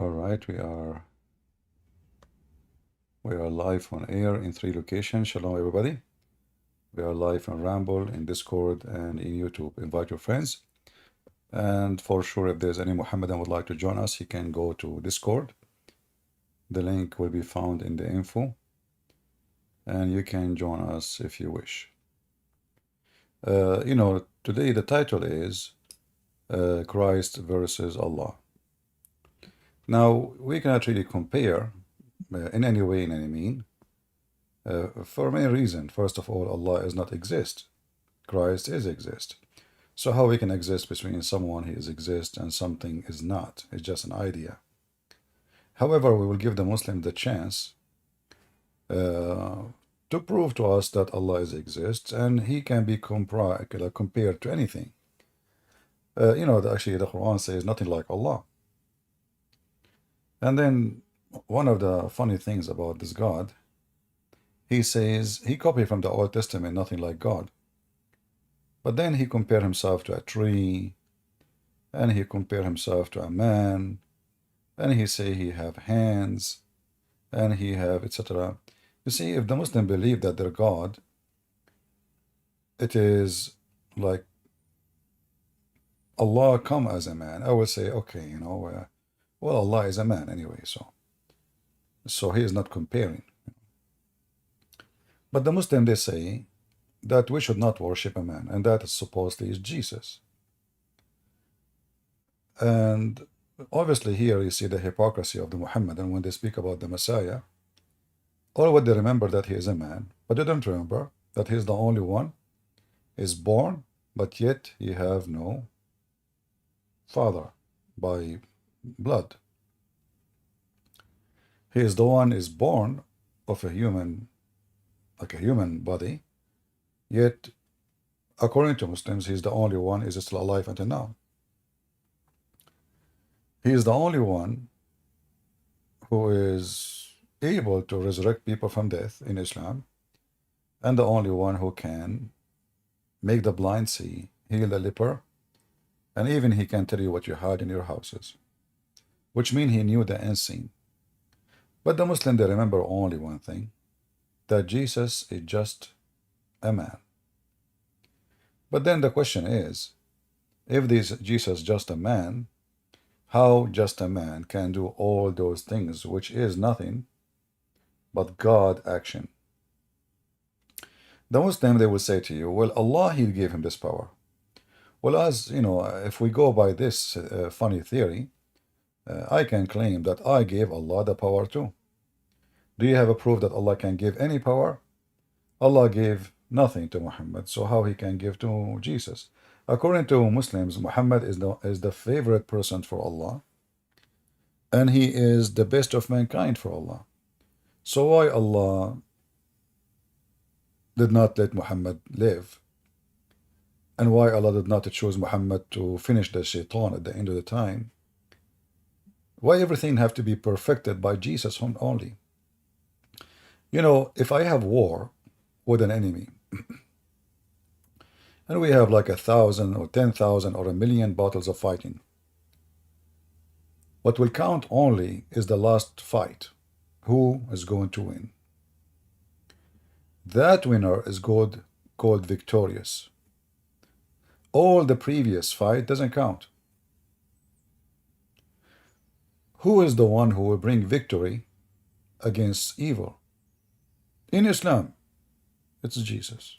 All right, we are live on air in 3 locations. Shalom, everybody. We are live on Ramble, in Discord, and in YouTube. Invite your friends. And for sure, if there's any Muhammadan would like to join us, he can go to Discord. The link will be found in the info. And you can join us if you wish. Today the title is Christ versus Allah. Now, we cannot really compare in any way, in any mean, for many reasons. First of all, Allah is not exist. Christ is exist. So how we can exist between someone who is exist and something is not? It's just an idea. However, we will give the Muslim the chance to prove to us that Allah is exists and he can be compared to anything. Actually the Quran says nothing like Allah. And then one of the funny things about this God, he says he copied from the Old Testament nothing like God. But then he compared himself to a tree, and he compared himself to a man, and he say he have hands, and he have etc. You see, if the Muslim believe that their God, it is like Allah come as a man, I will say, okay, well, Allah is a man anyway, so he is not comparing. But the Muslim, they say that we should not worship a man, and that supposedly is Jesus. And obviously here you see the hypocrisy of the Muhammadan when they speak about the Messiah. All what they remember that he is a man, but they don't remember that he is the only one is born, but yet he have no father by blood. He is the one is born of a human, like a human body, yet according to Muslims, he is the only one is still alive until now. He is the only one who is able to resurrect people from death in Islam, and the only one who can make the blind see, heal the leper, and even he can tell you what you had in your houses, which means he knew the unseen. But the Muslim, they remember only one thing, that Jesus is just a man. But then the question is, if this Jesus just a man, how just a man can do all those things, which is nothing but God action? The Muslim, they will say to you, well, Allah, he gave him this power. Well, as you know, if we go by this funny theory, I can claim that I gave Allah the power too. Do you have a proof that Allah can give any power? Allah gave nothing to Muhammad, so how he can give to Jesus? According to Muslims, Muhammad is the favorite person for Allah, and he is the best of mankind for Allah. So why Allah did not let Muhammad live? And why Allah did not choose Muhammad to finish the shaitan at the end of the time? Why everything have to be perfected by Jesus only? You know, if I have war with an enemy, and we have like 1,000 or 10,000 or 1,000,000 battles of fighting, what will count only is the last fight. Who is going to win? That winner is called victorious. All the previous fight doesn't count. Who is the one who will bring victory against evil? In Islam, it's Jesus.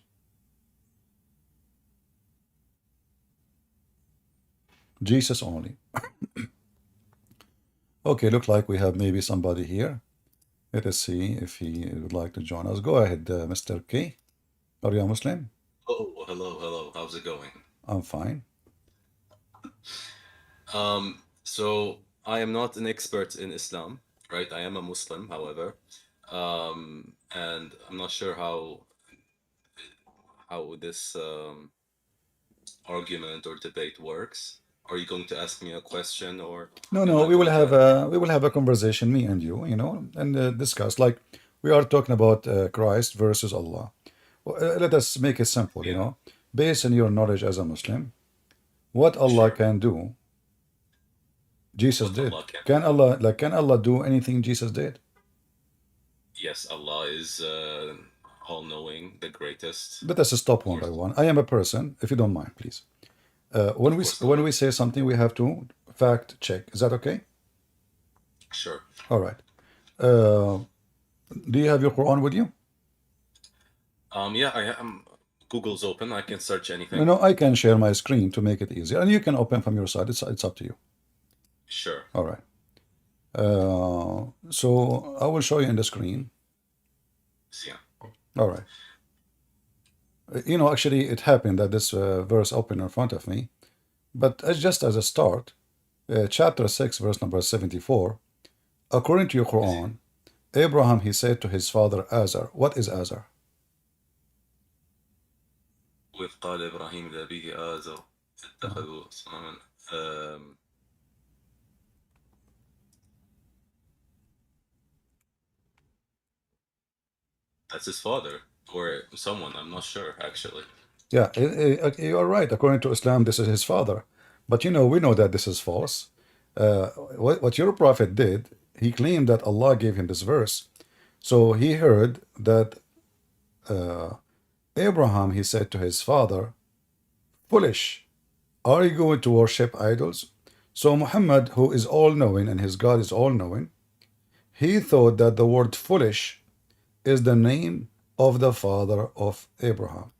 Jesus only. Okay, look like we have maybe somebody here. Let us see if he would like to join us. Go ahead, Mr. K. Are you a Muslim? Oh, hello. How's it going? I'm fine. So I am not an expert in Islam, right? I am a Muslim, however, and I'm not sure how this argument or debate works. Are you going to ask me a question, or am No, I going to? we will have a conversation, me and you, and discuss. Like we are talking about Christ versus Allah. Well, let us make it simple, Yeah, based on your knowledge as a Muslim, what Allah sure. can do Jesus what did. Allah can. Can Allah do anything Jesus did? Yes, Allah is all-knowing, the greatest. Let us stop Of one by course, one. I am a person, if you don't mind, please. of course, no When worries. we say something, we have to fact check. Is that okay? Sure. All right. Do you have your Quran with you? Yeah, I am. Google's open. I can search No, anything. no, I can share my screen to make it easier, and you can open from your side. It's up to you. Sure. All right. So I will show you in the screen. Yeah. All right. You know, actually, it happened that this verse opened in front of me, but just as a start, chapter 6, verse number 74. According to your Quran, Abraham, he said to his father Azar. What is Azar? وإذ قال إبراهيم لأبيه آزر اتخذوا صنما. That's his father or someone. I'm not sure actually. Yeah, you are right. According to Islam, this is his father. But you know, we know that this is false. What your prophet did, he claimed that Allah gave him this verse. So he heard that Abraham, he said to his father, foolish, are you going to worship idols? So Muhammad, who is all-knowing and his God is all-knowing, he thought that the word foolish is the name of the father of Abraham.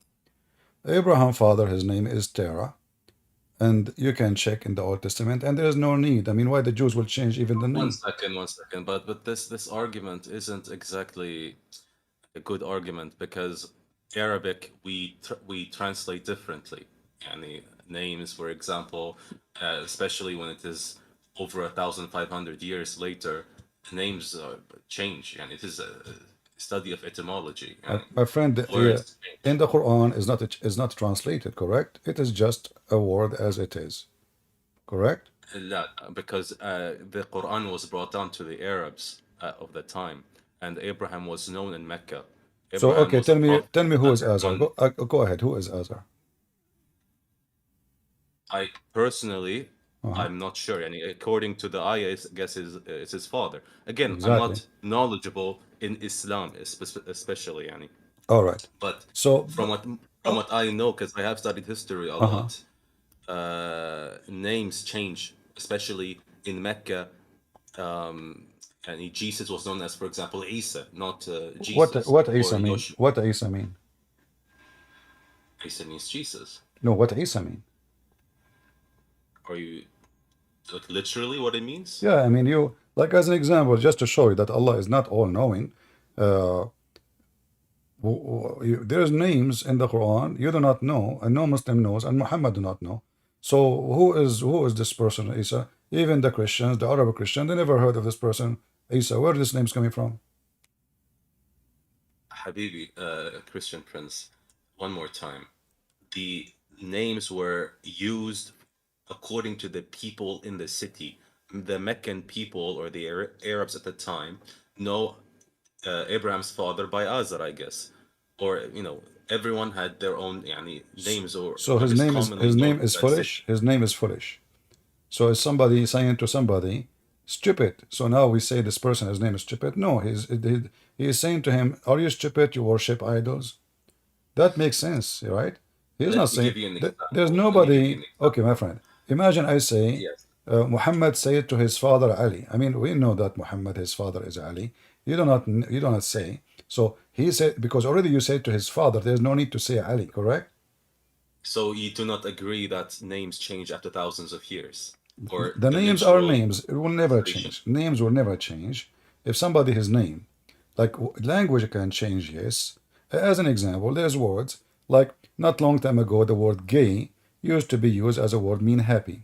Abraham's father, his name is Terah, and you can check in the Old Testament, and there is no need. I mean, why the Jews will change even the name? 1 second. But this argument isn't exactly a good argument because Arabic we translate differently. Yani names, for example, especially when it is over 1,500 years later, names change, and it is a study of etymology. And My friend, words in change. the Quran is not translated, correct? It is just a word as it is, correct? لا, because the Quran was brought down to the Arabs of the time, and Abraham was known in Mecca. So, Abraham okay, was a prophet tell me who at is that Azar. time. Go ahead. Who is Azar? I personally, Uh-huh. I'm not sure. And according to the ayah, I guess it's his father. Again, I'm Exactly. not knowledgeable in Islam, especially, yani. All right. But So, from what I know, because I have studied history a uh-huh. lot, names change, especially in Mecca. And Jesus was known as, for example, Isa, not Jesus, What or Isa mean? Yoshua. What Isa mean? Isa means Jesus. No, what Isa mean? Are you like literally what it means? Yeah, I mean, you, like as an example, just to show you that Allah is not all-knowing, there's names in the Quran you do not know, and no Muslim knows, and Muhammad do not know. So who is this person, Isa? Even the Christians, the Arab Christian, they never heard of this person, Isa. Where this name's coming from? Habibi, Christian Prince, one more time. The names were used according to the people in the city. The Meccan people or the Arabs at the time know Abraham's father by Azar, I guess. Or, everyone had their own yani, names or So what his is name is commonly known to that city. foolish. His name is foolish. So is somebody saying to somebody, stupid. So now we say this person, his name is stupid. No, he is saying to him, are you stupid? You worship idols? That makes sense, right? He's not Let me saying give you an that there's example. Let me give you nobody. an Okay, example. my friend. Imagine I say, Yes. Muhammad said to his father Ali. I mean, we know that Muhammad, his father is Ali. You do not say. So he said, because already you said to his father, there's no need to say Ali, correct? So you do not agree that names change after thousands of years, or The the names are literal names. It will never translation? change. Names will never change. If somebody his name, like language can change, yes. As an example, there's words like not long time ago the word gay used to be used as a word mean happy.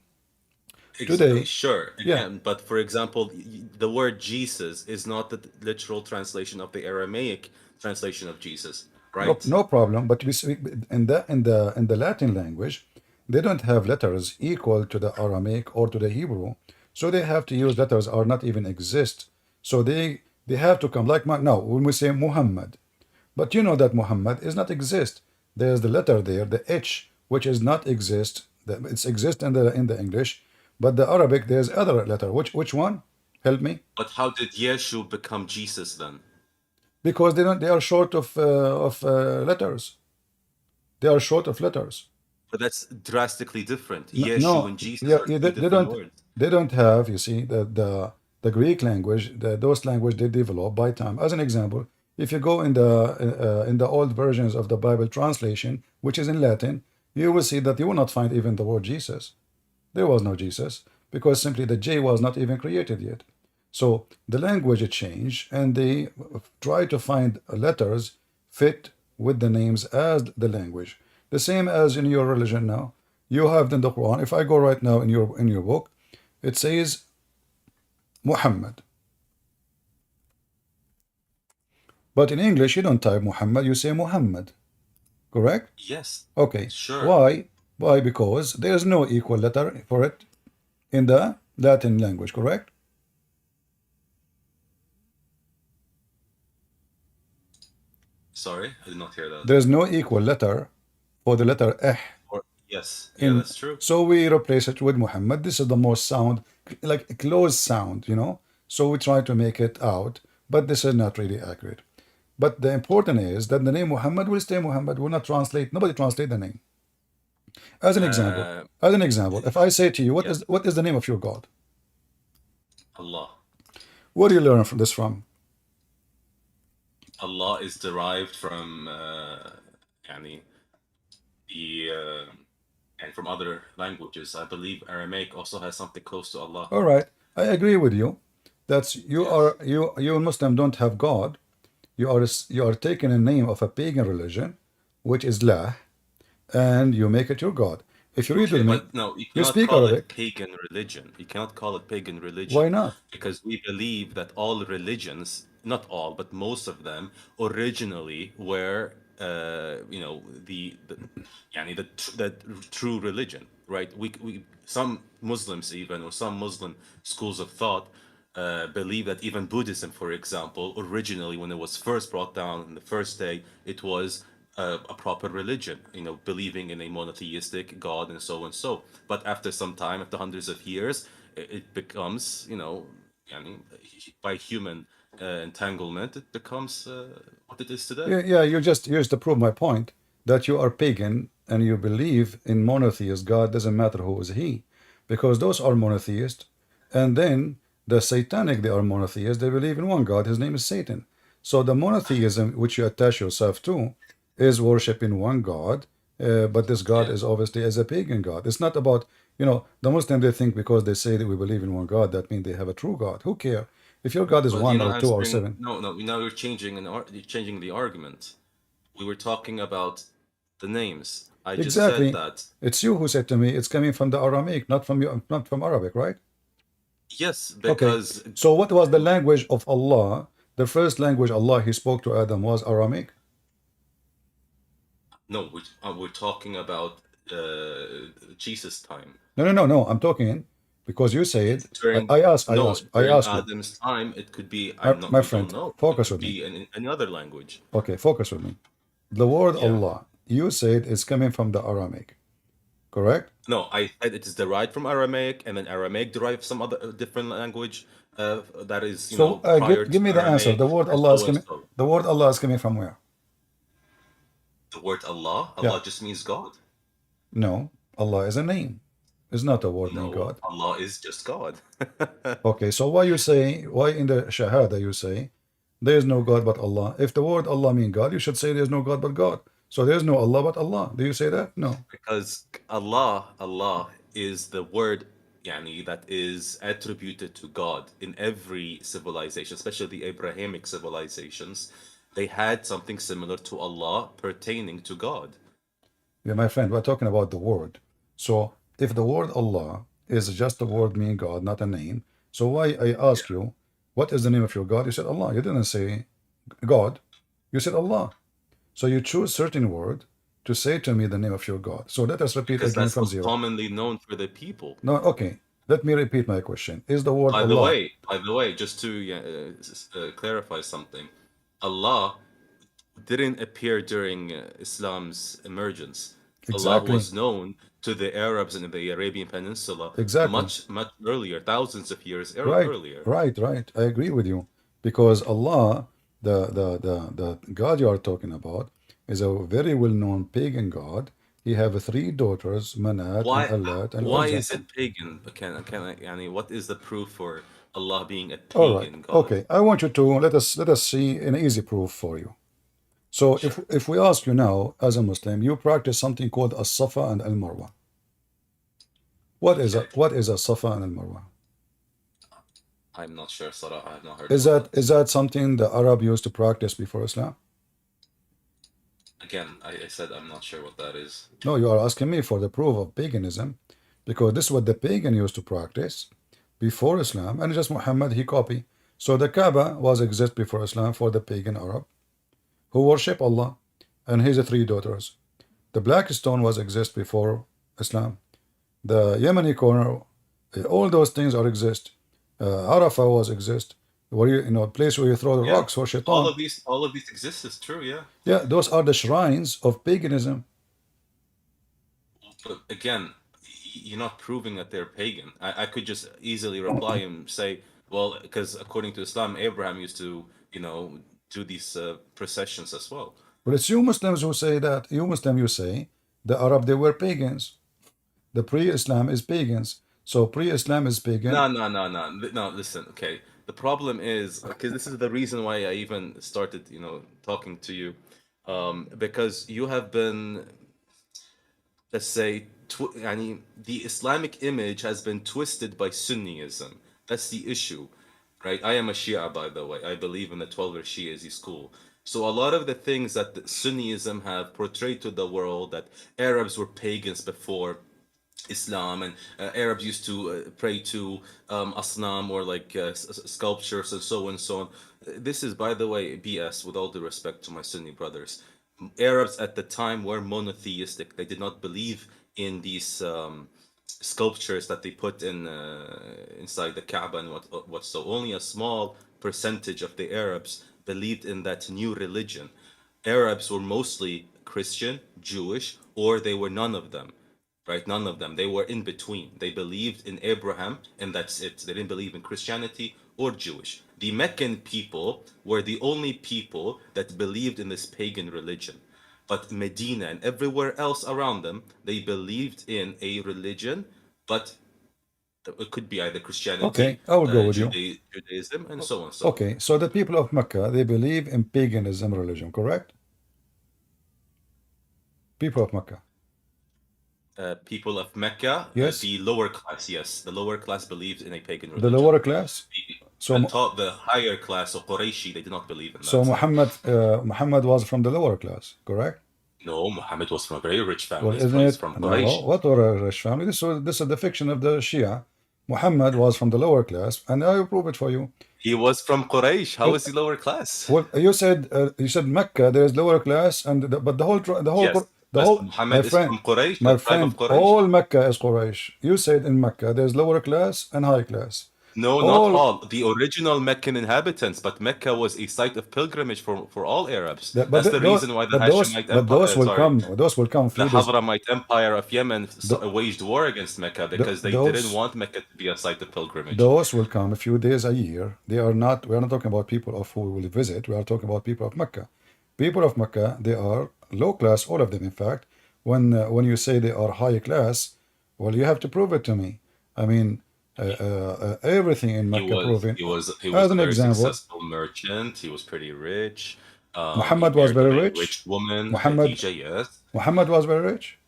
Today, Sure, yeah, again, but for example, the word Jesus is not the literal translation of the Aramaic translation of Jesus, no, right? no problem. But we speak in the Latin language, they don't have letters equal to the Aramaic or to the Hebrew, so they have to use letters are not even exist. So they have to come like now when we say Muhammad, but you know that Muhammad is not exist. There's the letter there, the H, which is not exist. It's exist in the English, But the Arabic, there's other letter. Which one? Help me. But how did Yeshu become Jesus then? Because they don't. They are short of letters. They are short of letters. But that's drastically different. No, Yeshu and Jesus yeah, are yeah, two different words. they don't have. You see, the Greek language, those language they develop by time. As an example, if you go in the old versions of the Bible translation, which is in Latin, you will see that you will not find even the word Jesus. There was no Jesus because simply the J was not even created yet. So the language changed, and they try to find letters fit with the names as the language. The same as in your religion now. You have in the Quran. If I go right now in your book, it says Muhammad. But in English, you don't type Muhammad, you say Muhammad. Correct? Yes. Okay. Sure. Why? Why? Because there's no equal letter for it in the Latin language, correct? Sorry, I did not hear that. There's no equal letter for the letter Or, yes, yeah, that's true. So we replace it with Muhammad. This is the most sound, like a close sound, you know. So we try to make it out, but this is not really accurate. But the important is that the name Muhammad will stay Muhammad, will not translate. Nobody translate the name. As an example, if I say to you, yes. what is the name of your God? Allah. Where do you learn from this from? Allah is derived from يعني and from other languages. I believe Aramaic also has something close to Allah. All right, I agree with you. That's you Muslim don't have God. You are taking a name of a pagan religion, which is La, and you make it your God. If you read with me, But no, you you cannot speak call Arabic. it pagan religion. You cannot call it pagan religion. Why not? Because we believe that all religions, not all, but most of them, originally were, the true religion, right? We some Muslims even, or some Muslim schools of thought, believe that even Buddhism, for example, originally when it was first brought down in the first day, it was a proper religion, believing in a monotheistic God and so and so. But after some time, after hundreds of years, it becomes, by human entanglement, it becomes what it is today. Yeah, you just used to prove my point that you are pagan and you believe in monotheist God, doesn't matter who is he, because those are monotheist, and then the satanic, they are monotheist, they believe in one God, his name is Satan. So the monotheism which you attach yourself to is worshiping one God, but this God is obviously as a pagan God. It's not about, the Muslim, they think because they say that we believe in one God, that means they have a true God. Who care? If your God is But one you're or not two or answering. seven. No, now you're changing the argument. We were talking about the names. I just said Exactly. that. It's you who said to me it's coming from the Aramaic, not from you, not from Arabic, right? Yes, Okay. because So what was the language of Allah? The first language Allah he spoke to Adam was Aramaic. no, we're talking about Jesus' time. No. I'm talking because you said During I ask during you, Adam's time, it could be my we don't friend, know. It focus could with me. be in another language. Okay, focus with me. The word Yeah. Allah, you said is coming from the Aramaic, correct? No, I said it is derived from Aramaic, and then Aramaic derived some other different language that is, So prior give me to the answer. Aramaic, The word and Allah is so and coming. so. The word Allah is coming from where? The word Allah, Yeah. Allah just means God. No, Allah is a name. It's not a word mean No, God. Allah is just God. Okay, so why in the Shahada you say there is no God but Allah? If the word Allah mean God, you should say there's no God but God. So there's no Allah but Allah. Do you say that? No. Because Allah is the word that is attributed to God in every civilization, especially the Abrahamic civilizations. They had something similar to Allah pertaining to God. Yeah, my friend, we're talking about the word. So if the word Allah is just a word meaning God, not a name, so why I ask you, what is the name of your God? You said Allah. You didn't say God. You said Allah. So you choose certain word to say to me the name of your God. So let us repeat Because again that's from what's zero. commonly known for the people. No, okay. Let me repeat my question. Is the word By Allah? the way, just to clarify something, Allah didn't appear during Islam's emergence. Allah Exactly. was known to the Arabs in the Arabian Peninsula Exactly. much earlier, thousands of years Right, earlier. right. I agree with you. Because Allah, the God you are talking about, is a very well-known pagan God. He have three daughters, Manat and Why Allat and why Uzza. is it pagan? Can I, yani, what is the proof for Allah being a All right. pagan God? Okay. I want you to let us see an easy proof for you. So Sure. if we ask you now, as a Muslim, you practice something called as-Safa and al-Marwa. Okay. What is as-Safa and al-Marwa? I'm not sure, Sarah. I have not heard Is about that. that something the Arab used to practice before Islam? Again, I said I'm not sure what that is. No, you are asking me for the proof of paganism, because this is what the pagan used to practice before Islam, and just Muhammad he copied. So the Kaaba was exist before Islam for the pagan Arab who worship Allah and his three daughters. The black stone was exist before Islam. The Yemeni corner, all those things are exist. Arafah was exist, where place where you throw the Yeah. rocks for shaitan. All of these exist, is true, yeah. Yeah, those are the shrines of paganism. But again, you're not proving that they're pagan. I could just easily reply and say, well, because according to Islam, Abraham used to, do these processions as well. But it's you Muslims who say that. You Muslim, you say the Arab they were pagans. The pre-Islam is pagans. So pre-Islam is pagan. No, listen, okay. The problem is, because this is the reason why I even started, talking to you, because you have been, let's say, the Islamic image has been twisted by Sunniism. That's the issue, right? I am a Shia, by the way. I believe in the 12 Shi'i school. So a lot of the things that the Sunniism have portrayed to the world, that Arabs were pagans before Islam, and Arabs used to pray to asnam, or like sculptures and so on and so on. This is, by the way, BS, with all due respect to my Sunni brothers. Arabs at the time were monotheistic. They did not believe in these sculptures that they put in inside the Kaaba and what. So only a small percentage of the Arabs believed in that new religion. Arabs were mostly Christian, Jewish, or they were none of them. Right? None of them. They were in between. They believed in Abraham, and that's it. They didn't believe in Christianity or Jewish. The Meccan people were the only people that believed in this pagan religion. But Medina and everywhere else around them, they believed in a religion, but it could be either Christianity, Okay, I will go with you. Judaism, and so on. Okay, so the people of Mecca, they believe in paganism religion, correct? People of Mecca. People of Mecca, Yes. the lower class, yes. The lower class believed in a pagan The religion. lower class? The higher class of Qurayshi, they did not believe in that. So Muhammad was from the lower class, correct? No, Muhammad was from a very rich family. Well, isn't it? From Quraysh. No, what were a rich family? This is the fiction of the Shia. Muhammad was from the lower class, and I will prove it for you. He was from Quraysh. How is he lower class? Well, you said Mecca there is lower class, but the whole Yes, Muhammad is from Quraysh, my the tribe friend, of Quraysh. all Mecca is Quraysh. You said in Mecca there's lower class and high class. No, not all. The original Meccan inhabitants, but Mecca was a site of pilgrimage for all Arabs. That's the reason why the Hashemite Empire, those will come. The Hadramite Empire of Yemen waged war against Mecca because they didn't want Mecca to be a site of pilgrimage. Those will come a few days a year. We are not talking about people of who we will visit. We are talking about people of Mecca. People of Mecca, they are low class, all of them, in fact. When you say they are high class, well, you have to prove it to me. I mean, everything in Mecca proving. He was a very successful merchant. He was pretty rich. Muhammad was very rich. Rich woman, Muhammad, Khadija, yes. Muhammad was very rich.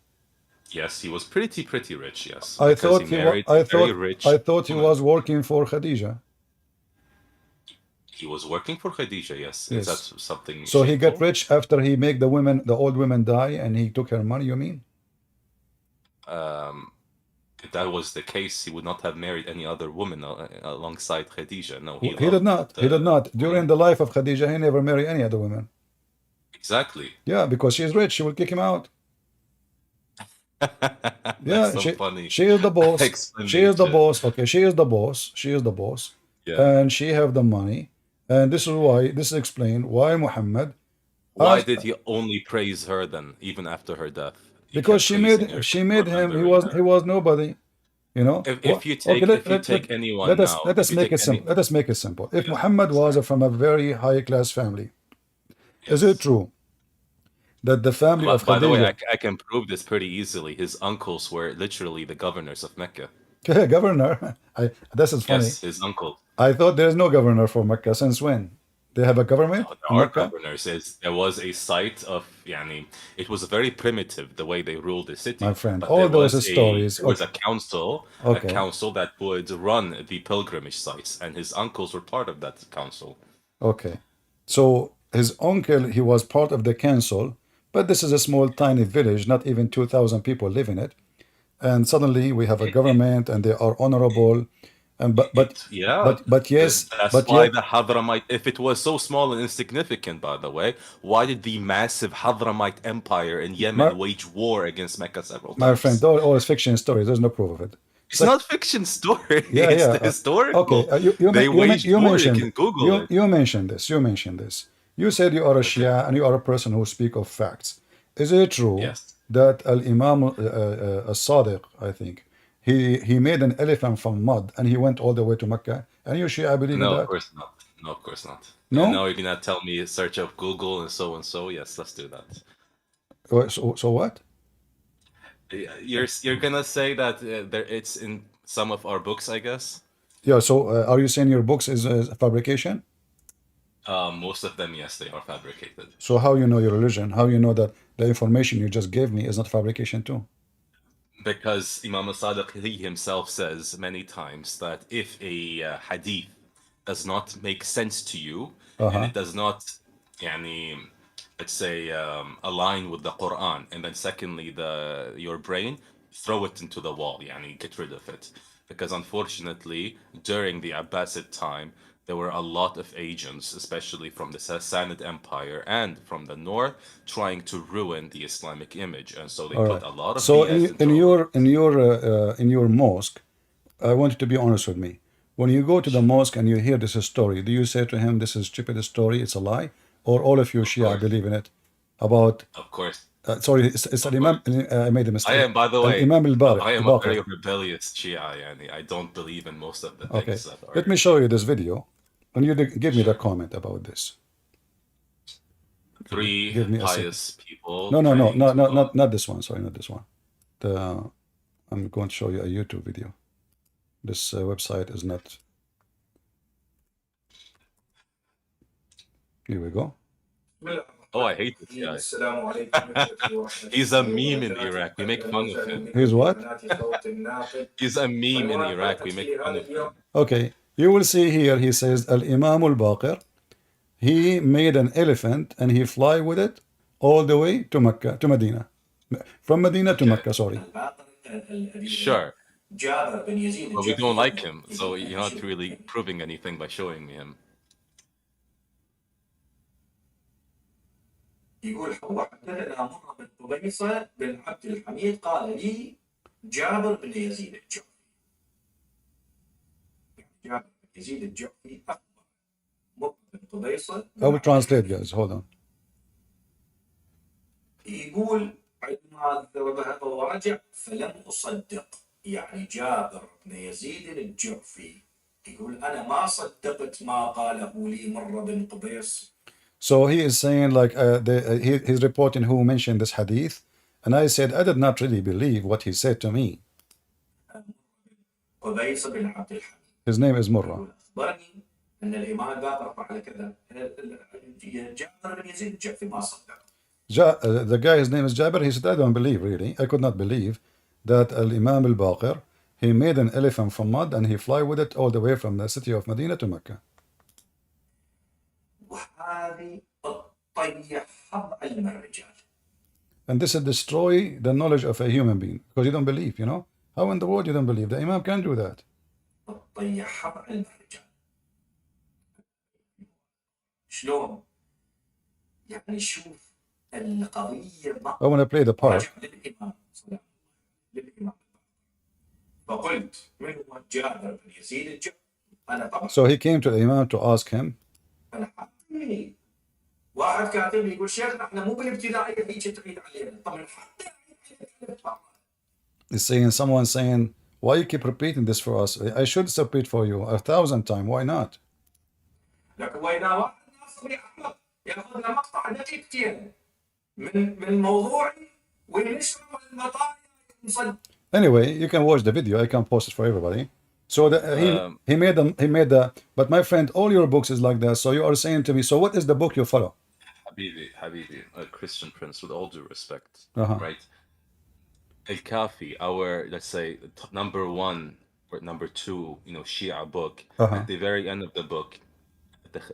Yes, he was pretty rich. Yes, I thought he was working for Khadija. He was working for Khadija. Yes. Is that something? So he got rich after he made the old women die, and he took her money. You mean? If that was the case, he would not have married any other woman alongside Khadija. No, he did not. He did not. During the life of Khadija, he never married any other woman. Exactly. Yeah, because she is rich. She will kick him out. Yeah, so funny. She is the boss. She is the boss. Okay, she is the boss. She is the boss. Yeah. And she have the money. And this is explained why Muhammad. Why did he only praise her then, even after her death? because kept praising her, she made him. remembering He was nobody. You know. if you Okay. take if you take anyone now, Let if us you make take it simple. any, Let us make it simple. If yeah, Muhammad was sorry, from a very high class family, is it yes. true that the family of By the way, Khadija, I can prove this pretty easily. His uncles were literally the governors of Mecca. governor? This is funny. Yes, his uncle. I thought there's no governor for Mecca. Since when? They have a No, government there in are Mecca? governors. There was a site of, yani, it was very primitive the way they ruled the My city, friend, but all those stories. there was Okay. a Okay. council that would run the pilgrimage sites, and his uncles were part of that council. Okay. So his uncle, he was part of the council, but this is a small, tiny village, not even 2,000 people live in it. And suddenly we have a It, it, government, and they are honorable. And yeah, that's but why yet, the Hadramite, if it was so small and insignificant, by the way, why did the massive Hadramite Empire in my, Yemen wage war against Mecca several my friend, times? all is fiction stories. There's no proof of it. It's not fiction story. Yeah, It's yeah. the Okay. historical. They waged You war. You mentioned can Google it. you mentioned this. You mentioned this. You said you are a Okay. Shia and you are a person who speak of facts. Is it true Yes. that Al Imam As-Sadiq, I think, he made an elephant from mud and he went all the way to Mecca? And you Shia believe in No, of that? course not. No, of course not. And No. now you're gonna tell me search of Google and so and so. Yes, let's do that. So what? You're gonna say that it's in some of our books, I guess. Yeah. So are you saying your books is a fabrication? Most of them, yes, they are fabricated. So how you know your religion? How you know that the information you just gave me is not fabrication too? Because Imam al-Sadiq, he himself says many times that if a hadith does not make sense to you, and it does not, yani, let's say, align with the Quran, and then secondly, your brain, throw it into the wall, yani, get rid of it. Because unfortunately, during the Abbasid time, there were a lot of agents, especially from the Sassanid Empire and from the north, trying to ruin the Islamic image, and so they All put right. a lot of So BS into it. in your mosque, I want you to be honest with me. When you go to the mosque and you hear this story, do you say to him, "This is stupid story, it's a lie," or all of you Of Shia course, believe in it? About of course, sorry, it's of Al Imam. course. I made a I mistake. am, by the Al way, Imam I am a Baqir. very rebellious Shia, yani. I don't believe in most of the Okay, things that let are me show you this video, and you give me the sure. comment about this. Three Give me a second. pious people No, praying to God. not this one. Sorry, not this one. I'm going to show you a YouTube video. This website is not. Here we go. Oh, I hate this guy. He's a meme in Iraq. We make fun of him. Here's what? He's a meme in Iraq. We make fun of him. Okay, you will see here. He says Al Imam al Baqir. He made an elephant and he fly with it all the way to Mecca, to Medina, from Medina to Okay, Mecca. Sorry. sure. But we don't like him, so you're not really proving anything by showing me him. يقول وحدثنا مرة بن قبيصة بن عبد الحميد قال لي جابر بن يزيد الجعفي. جابر بن يزيد الجعفي أخبر مرة بن قبيصة. I will translate, guys. Hold on. يقول عندما ذهب ورجع فلم أصدق، يعني جابر بن يزيد الجعفي يقول أنا ما صدقت ما قاله لي مرة بن قبيص. So he is saying like he's reporting who mentioned this hadith, and I said I did not really believe what he said to me. His name is Murrah. The guy's name is Jabir. He said I don't believe really. I could not believe that Al Imam al Baqir he made an elephant from mud and he fly with it all the way from the city of Medina to Mecca. And this is destroy the knowledge of a human being because you don't believe, you know? How in the world you don't believe? The Imam can't do that. I want to play the part. So he came to the Imam to ask him. واحد كاتب لي يقول شيخنا احنا مو بالابتدائيه هيك تعيد علينا، طبعا حتى It's saying, someone saying, why you keep repeating this for us? I should repeat for you 1,000 times. Why not? لكن وإذا واحد ناصري أحمق ياخذ له مقطع دقيقتين من موضوعي وينشره المطايا مصدق. Anyway, you can watch the video. I can post it for everybody. So he made the. But my friend, all your books is like that. So you are saying to me, so what is the book you follow? Habibi, a Christian prince, with all due respect, Uh-huh. right? Al-Kafi, our, let's say, number one or number two, Shia book, at the very end of the book,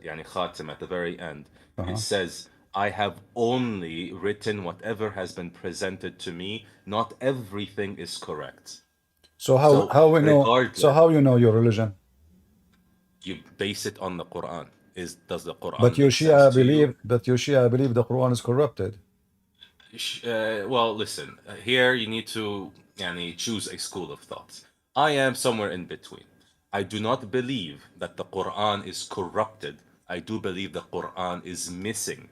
يعني Khatim, at the very end, it says, I have only written whatever has been presented to me. Not everything is correct. So how we know? regardless- So how you know your religion? You base it on the Quran. Does the Quran But your make sense Shia to you? believe. But your Shia believe the Quran is corrupted. Well, listen, here you need to choose a school of thought. I am somewhere in between. I do not believe that the Quran is corrupted. I do believe the Quran is missing.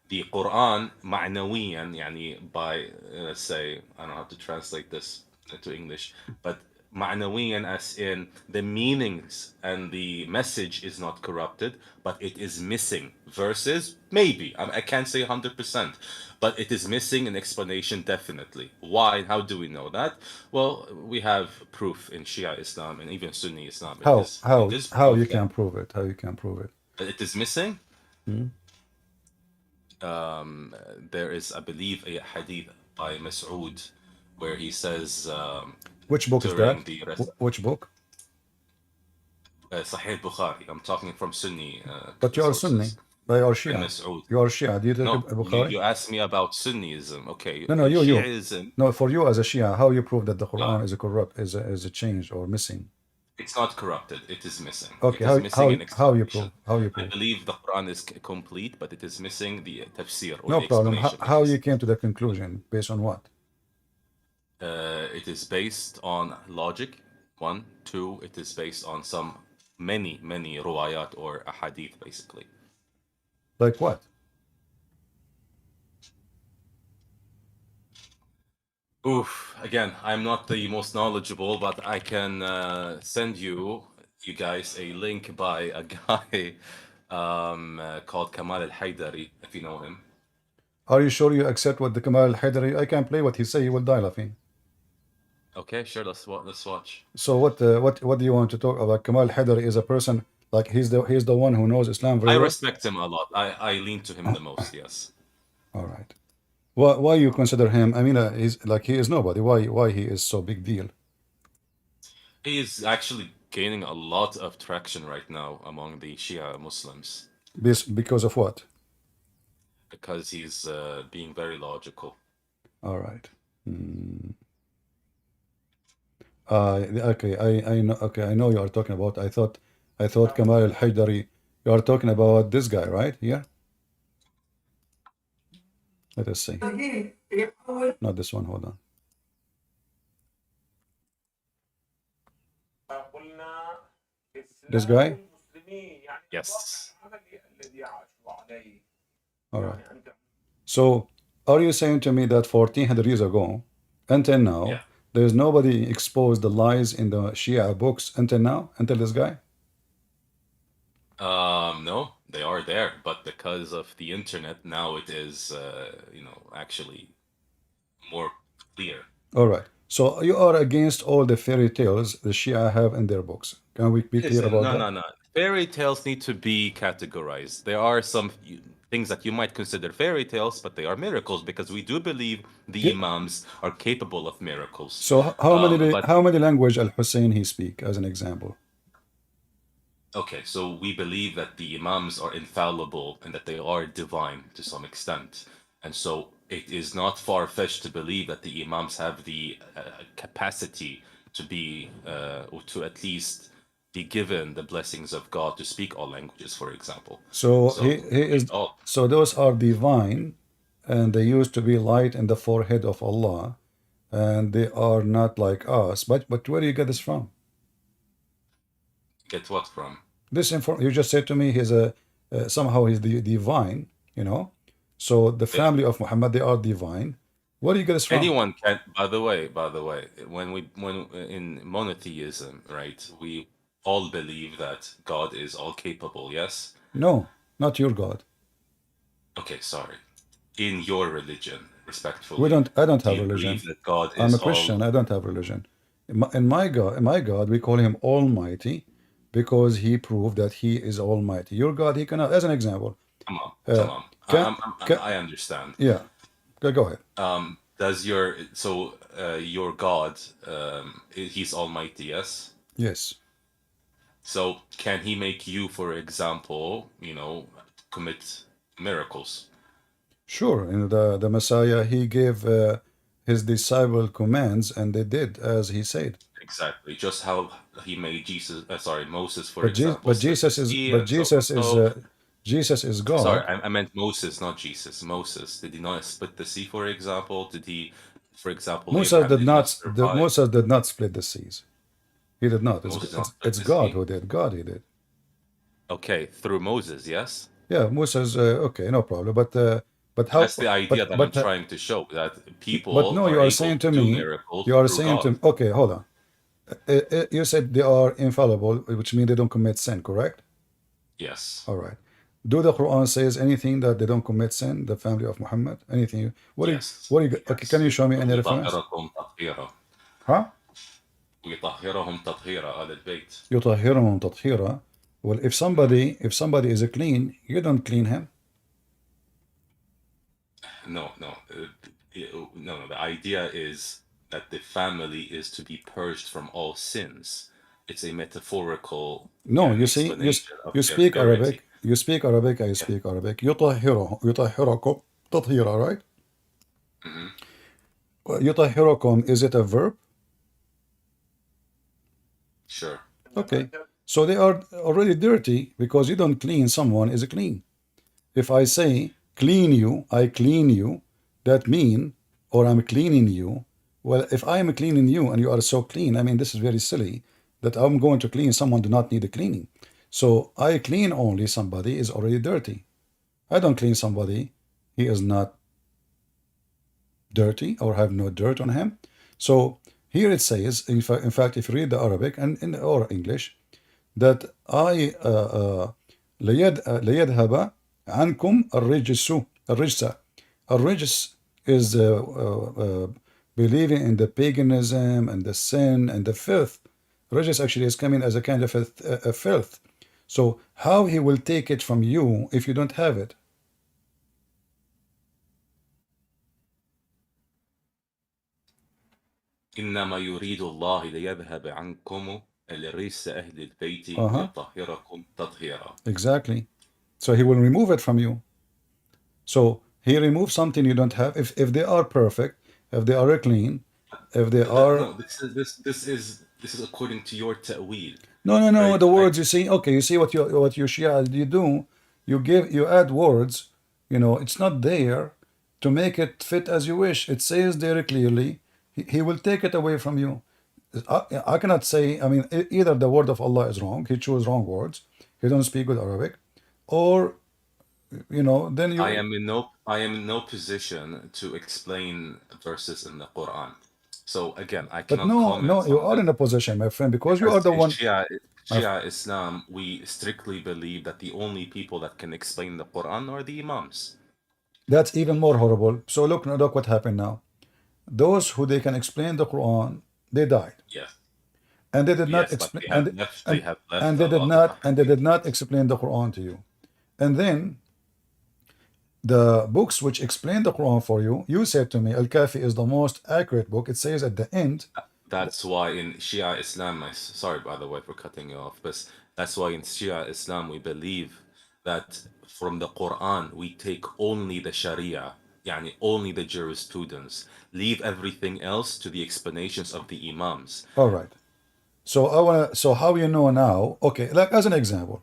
The Quran, معنويا, by, let's say, I don't know how to translate this into English, but معنويا as in the meanings and the message is not corrupted, but it is missing verses, maybe. I can't say 100%, but it is missing an explanation definitely. Why and how do we know that? Well, we have proof in Shia Islam and even Sunni Islam. How you proof can prove it? How you can prove it? that it is missing? There is, I believe, a hadith by Mas'ud where he says, Which book is during that? the rest, Which book? Sahih Bukhari. I'm talking from Sunni. But you are sources. Sunni. By your Shia. Mas'ud. You are Shia. Do you take No, Bukhari? you asked me about Sunnism. Okay. No, you. Shiism, No, for you as a Shia, how you prove that the Quran is a corrupt, is a change or missing? it's not corrupted. It is missing. Okay, It is missing an how you explanation. prove? How you I prove? believe the Quran is complete, but it is missing the tafsir or No the problem. explanation. How you came to the conclusion? Based on what? It is based on logic. 1, 2. It is based on many ruwayat or ahadith, basically. Like what? Oof. Again, I'm not the most knowledgeable, but I can send you guys a link by a guy called Kamal al-Haydari, if you know him. Are you sure you accept what the Kamal al-Haydari? I can play what he say. He will die laughing. Okay, sure. Let's watch. So what do you want to talk about? Kamal al-Haydari is a person like he's the one who knows Islam very I well. respect him a lot. I lean to him the most. Yes. All right. Why you consider him? I mean, he's like he is nobody. Why he is so big deal? He is actually gaining a lot of traction right now among the Shia Muslims Because of what? because he's being very logical. All right. Okay, I know. Okay, I know you are talking about. I thought Kamal al-Haydari. You are talking about this guy, right? Here. Let us see. Not this one. Hold on. This guy. Yes. All right. So, are you saying to me that 1400 years ago, until now, Yeah. there's nobody exposed the lies in the Shia books until now, until this guy? No, they are there, but because of the internet, now it is, actually more clear. All right. So you are against all the fairy tales the Shia have in their books. Can we be clear about that? No. Fairy tales need to be categorized. There are some things that you might consider fairy tales, but they are miracles because we do believe the imams are capable of miracles. So how many language Al-Hussein he speak, as an example? Okay, so we believe that the imams are infallible and that they are divine to some extent. And so it is not far-fetched to believe that the imams have the capacity to be, or to at least be given the blessings of God to speak all languages, for example. So he is. So those are divine, and they used to be light in the forehead of Allah, and they are not like us. But where do you get this from? Get what from? This you just said to me he's somehow he's the divine, So the family of Muhammad, they are divine, Where do you get this from? Anyone can. By the way, when in monotheism, right, we all believe that God is all capable. Yes. No, not your God. Okay, sorry. In your religion, We respectfully, don't. I don't do have you religion. believe that God I'm is a Christian. all? I don't have religion. In my God, we call him Almighty because he proved that he is Almighty. Your God, he cannot. As an example, Come on, uh, come on. can, can I understand. yeah. Go ahead. Does your God, he's almighty, yes? Yes. So can he make you, for example, commit miracles? Sure. In the Messiah, he gave his disciple commands, and they did as he said. Exactly. Just how he made Moses, for But example, split the sea and so forth. Jesus is Sorry, God. I meant Moses, not Jesus. Moses, did he not split the sea, for example? Did he, for example, Abraham did not survive? Moses did not split the seas. He did not. Moses did not split It's the God sea. who did. God he did. Okay, through Moses, yes? Yeah, Moses. Okay, no problem. But how? That's the idea that I'm trying to show, that But people no, are you are able saying to to do me. miracles You are through saying God. to. Okay, hold on. You said they are infallible, which means they don't commit sin. Correct? Yes. All right. Do the Quran says anything that they don't commit sin? The family of Muhammad. Anything? Yes. Okay, can you show me any reference? ويطهركم تطهيرا. Huh? ويطهرهم تطهيرا آل البيت. يطهرهم تطهيرا. Well, if somebody is clean, you don't clean him. No. No. The idea is that the family is to be purged from all sins. It's a metaphorical No, you see, explanation of you their speak purity. Arabic. You speak Arabic. I speak Arabic. يطهركم تطهيرا, right? يطهركم, is it a verb? Sure. Okay. So they are already dirty because you don't clean someone is clean. If I say clean you, I clean you, that mean, or I'm cleaning you. Well, if I am cleaning you and you are so clean, I mean, this is very silly that I'm going to clean someone do not need a cleaning. So I clean only somebody is already dirty. I don't clean somebody, he is not dirty or have no dirt on him. So here it says, in fact, if you read the Arabic and or English, that I ليذهب عنكم الرجس. الرجس is believing in the paganism and the sin and the filth. Rajis actually is coming as a kind of a filth. So how he will take it from you if you don't have it? إنما يريد الله ليذهب عنكم الرجس أهل البيت ويطهركم تطهيرا. Exactly. So he will remove it from you. So he removes something you don't have. If they are perfect, if they are clean, if they are. No, this is according to your ta'wil. No. Right? The words you see. Okay, you see what you Shia you do. You add words. It's not there to make it fit as you wish. It says there clearly. He will take it away from you. I cannot say. I mean, either the word of Allah is wrong. He chose wrong words. He don't speak good Arabic, or then you. I am in no position to explain verses in the Quran. So again, I cannot comment. No, you are in a position, my friend, because you are the one. Shia Islam, we strictly believe that the only people that can explain the Quran are the Imams. That's even more horrible. So look what happened now. Those who they can explain the Quran, they died. Yes. And they did not explain. And they did not explain the Quran to you. And then the books which explain the Quran for you, you said to me, Al-Kafi is the most accurate book. It says at the end. That's why in Shia Islam, sorry by the way for cutting you off, but that's why in Shia Islam we believe that from the Quran we take only the Sharia, yani only the jurisprudence, leave everything else to the explanations of the Imams. All right. So how you know now? Okay, like as an example,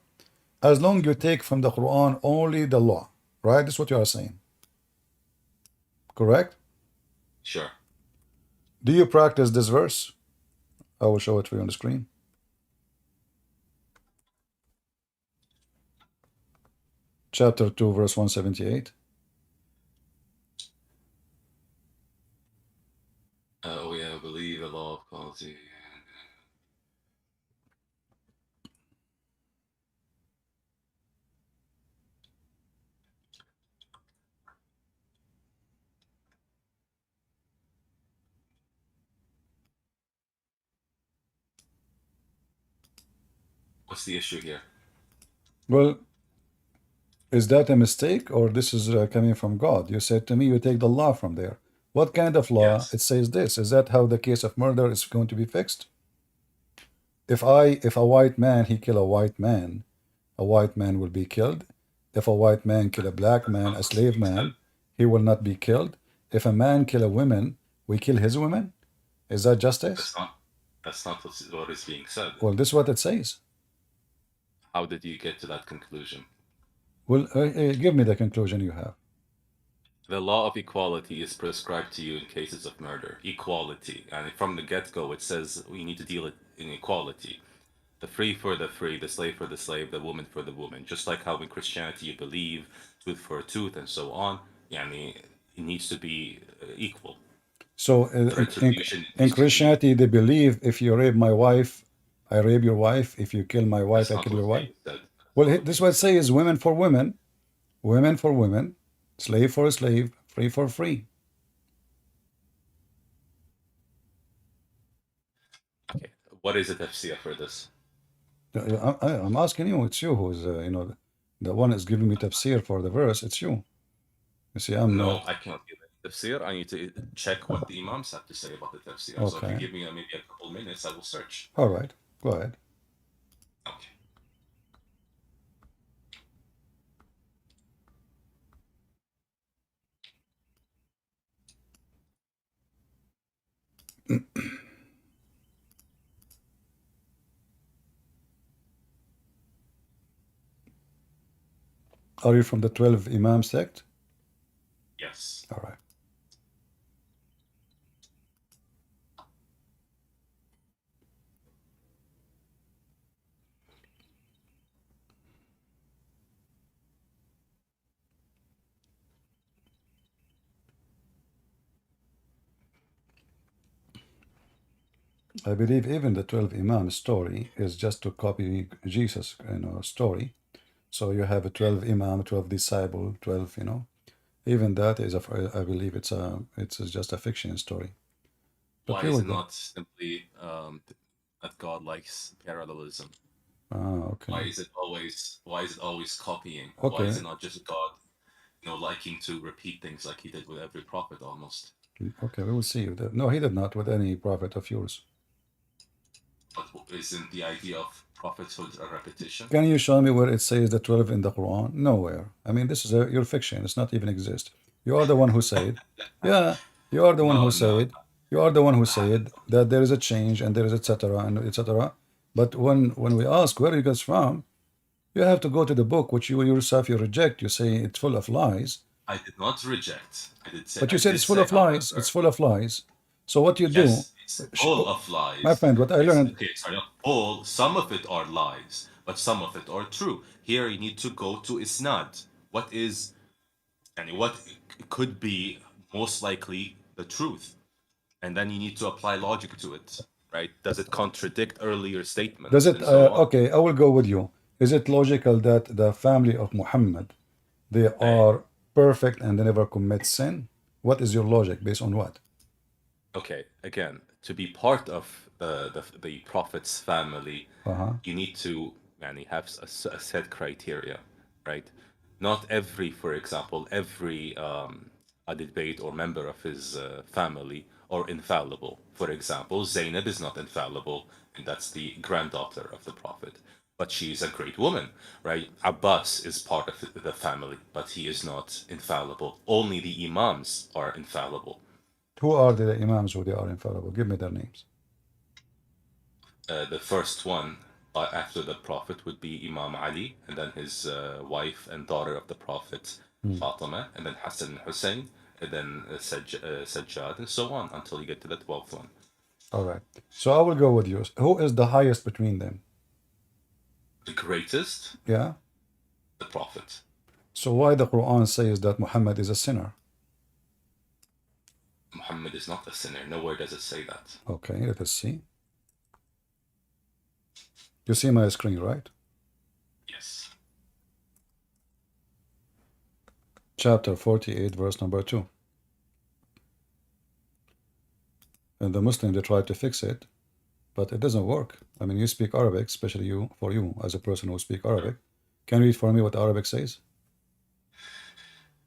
as long you take from the Quran only the law, right? That's what you are saying. Correct? Sure. Do you practice this verse? I will show it for you on the screen. Chapter 2, verse 178. equality. What's the issue here? Well, is that a mistake or this is coming from God? You said to me you take the law from there. What kind of law? Yes. It says this. Is that how the case of murder is going to be fixed? If a white man, he kill a white man will be killed. If a white man kill a black man, a slave man, he will not be killed. If a man kill a woman, we kill his women. Is that justice? That's not what is being said. Well, this is what it says. How did you get to that conclusion? Well, give me the conclusion you have. The law of equality is prescribed to you in cases of murder. Equality. And from the get-go, it says we need to deal it in equality. The free for the free, the slave for the slave, the woman for the woman. Just like how in Christianity you believe tooth for a tooth and so on. Yani, it needs to be equal. So in Christianity, they believe if you rape my wife, I rape your wife. If you kill my wife, I kill your wife. Well, this is what it says: women for women, slave for a slave, free for free. Okay, what is the tafsir for this? I'm asking you. It's you who's the one is giving me tafsir for the verse. It's you. You see, I'm No, not. I cannot give it tafsir. I need to check what the imams have to say about the tafsir. Okay. So if you give me maybe a couple minutes, I will search. All right, go ahead. Okay. Are you from the 12 Imam sect? Yes. All right. I believe even the 12 Imam story is just to copy Jesus, story. So you have a 12 Imam, 12 disciple, 12, Even that is, I believe it's just a fiction story. But Why here is we it go. not simply that God likes parallelism? Okay. Why is it always copying? Okay. Why is it not just God, liking to repeat things like he did with every prophet almost? Okay, we will see. No, he did not with any prophet of yours. But isn't the idea of prophethood a repetition? Can you show me where it says the 12 in the Quran? Nowhere. I mean, this is your fiction. It's not even exist. You are the one who said, yeah, you are the one who said, you are the one who said that there is a change and there is etc. and etc. But when we ask where it goes from, you have to go to the book, which you yourself you reject. You say it's full of lies. I did not reject. I did say. But you said it's full of lies. It's full of lies. So what you Yes, do? it's full of lies. My friend, what I learned. Okay, sorry, not all. Some of it are lies, but some of it are true. Here you need to go to isnad. What is, and what could be most likely the truth, and then you need to apply logic to it, right? Does it contradict earlier statements? Does it? and so on? Okay, I will go with you. Is it logical that the family of Muhammad, they are perfect and they never commit sin? What is your logic based on what? Okay, again, to be part of the Prophet's family, you need to have a set criteria, right? Not every, for example, every a debate or member of his family are infallible. For example, Zainab is not infallible, and that's the granddaughter of the Prophet. But she is a great woman, right? Abbas is part of the family, but he is not infallible. Only the Imams are infallible. Who are the Imams who they are infallible? Give me their names. The first one after the Prophet would be Imam Ali, and then his wife and daughter of the Prophet, Fatima, and then Hassan and Hussein, and then Sajjad, and so on until you get to the 12th one. All right. So I will go with you. Who is the highest between them? The greatest? Yeah. The Prophet. So why the Quran says that Muhammad is a sinner? Muhammad is not a sinner. Nowhere does it say that. Okay, let us see. You see my screen, right? Yes. Chapter 48, verse number 2. And the Muslims, they try to fix it, but it doesn't work. I mean, you speak Arabic, especially you, for you, as a person who speaks Arabic. Can you read for me what Arabic says?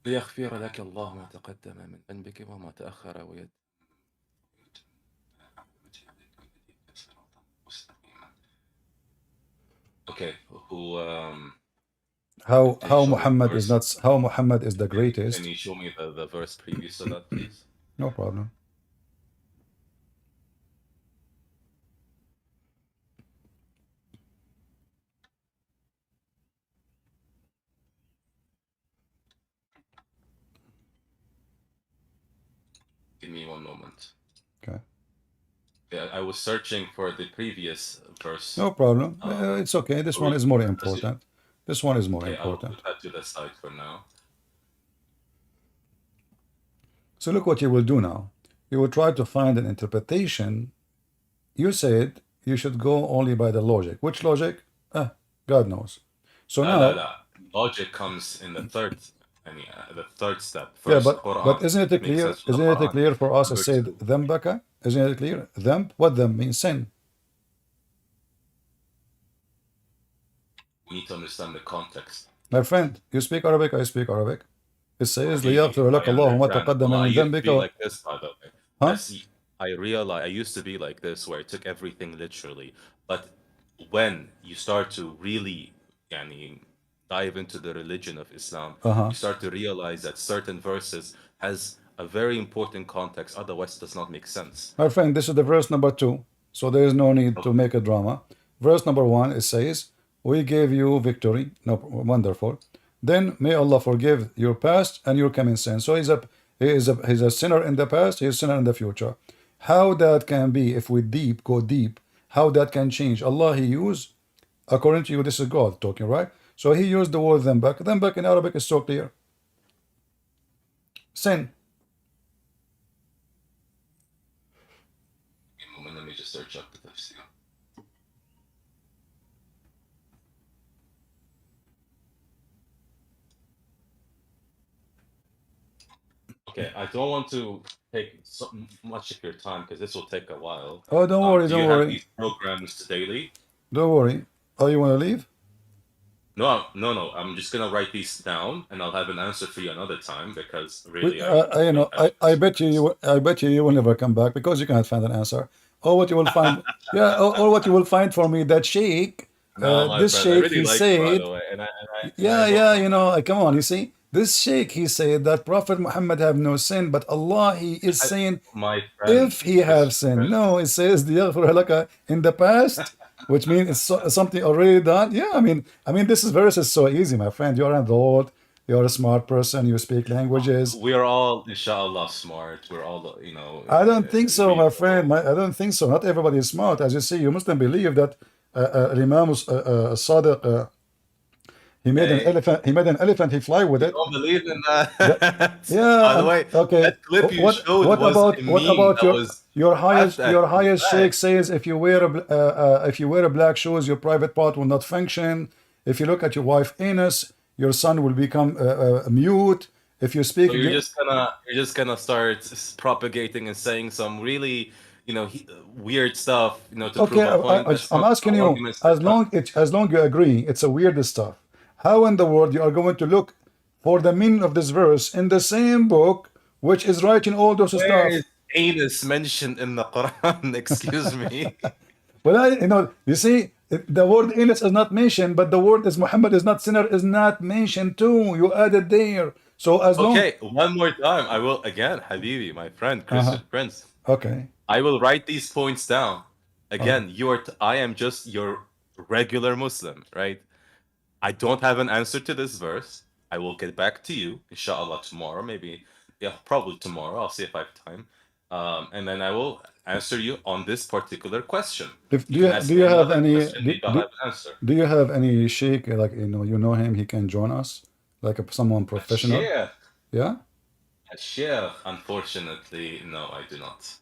ليغفر لك الله ما تقدم من ذنبك وما تأخر ويد. Okay, who how Muhammad is not, how Muhammad is the greatest. Can you show me the verse previous to that, please? No problem. Give me one moment. Okay. Yeah, I was searching for the previous verse. No problem. It's okay. This one is more important. This one is more important. I'll put that to the side for now. So look what you will do now. You will try to find an interpretation. You said you should go only by the logic. Which logic? God knows. So now, logic comes in the third. The third step. First, yeah, but isn't it clear? Isn't it clear for us to say ذنبك? Isn't it clear? Dhanb, what dhanb means? Sin. We need to understand the context. My friend, you speak Arabic, I speak Arabic. It says ليغفر لك الله ما تقدم من ذنبك. Like this, by the way. Huh? I realize I used to be like this, where I took everything literally. But when you start to really, dive into the religion of Islam, you start to realize that certain verses has a very important context. Otherwise, it does not make sense. My friend, this is the verse number 2, so there is no need to make a drama. Verse number 1, it says, "We gave you victory." No, wonderful. Then may Allah forgive your past and your coming sin. So he's a sinner in the past. He's a sinner in the future. How that can be, if we go deep, how that can change? Allah, He used, according to you, this is God talking, right? So He used the word ذنبك. ذنبك in Arabic is so clear. Sin. Let me just search up the tafsir. Okay, I don't want to take so much of your time because this will take a while. Oh, don't worry, don't worry. Have these programs daily? Don't worry. Oh, you want to leave? No. I'm just gonna write these down, and I'll have an answer for you another time because really, I bet you will never come back because you cannot find an answer. Or what you will find, or what you will find for me, that sheikh, this sheikh, he said, come on, you see, this sheikh, he said that Prophet Muhammad have no sin, but Allah, He is saying, if he have sin. No, it says in the past, which means it's something already done. Yeah, I mean, this verse is so easy, my friend. You're an adult. You're a smart person. You speak languages. We are all, inshallah, smart. We're all, I don't think so, my friend. I don't think so. Not everybody is smart. As you see, you mustn't believe that Imam Sadiq, he made an elephant. He made an elephant. He fly with it. I don't believe in that. Yeah. By the way, okay. That clip you showed what about your highest sheikh says if you wear a black shoes, your private part will not function. If you look at your wife anus, your son will become mute. If you speak, so you're just gonna start propagating and saying some really weird stuff. To prove a point. I'm asking you, as long you agree, it's a weird stuff. How in the world you are going to look for the meaning of this verse in the same book which is writing all those stuff? Where is anus mentioned in the Quran? Excuse me. Well, you see, the word anus is not mentioned, but the word is Muhammad is not sinner is not mentioned too. You added there. So as long. Okay, one more time. I will again, Habibi, my friend, Christian Prince. Okay. I will write these points down. Again, I am just your regular Muslim, right? I don't have an answer to this verse. I will get back to you, inshallah, tomorrow. Maybe, probably tomorrow. I'll see if I have time. And then I will answer you on this particular question. Do you have any sheikh, like you know him, he can join us, like someone professional? Yeah. Yeah? A sheikh, unfortunately, no, I do not.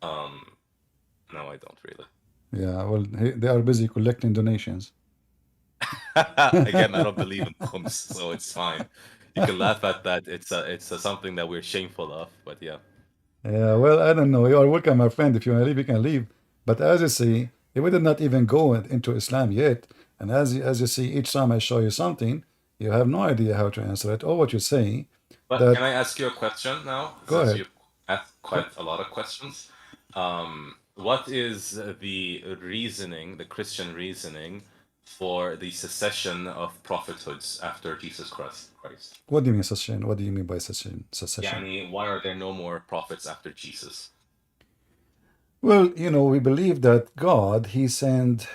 No, I don't really. Yeah, well, they are busy collecting donations. Again, I don't believe in khums, so it's fine. You can laugh at that. It's something that we're shameful of, but yeah. Yeah, well, I don't know. You are welcome, my friend. If you want to leave, you can leave. But as you see, we did not even go into Islam yet. And as you see, each time I show you something, you have no idea how to answer it or what you say. But That can I ask you a question now? go Since ahead. you asked quite a lot of questions. What is the reasoning, the Christian reasoning, for the secession of prophethoods after Jesus Christ? What do you mean secession? What do you mean by secession? Yani, why are there no more prophets after Jesus? Well, we believe that God, He sent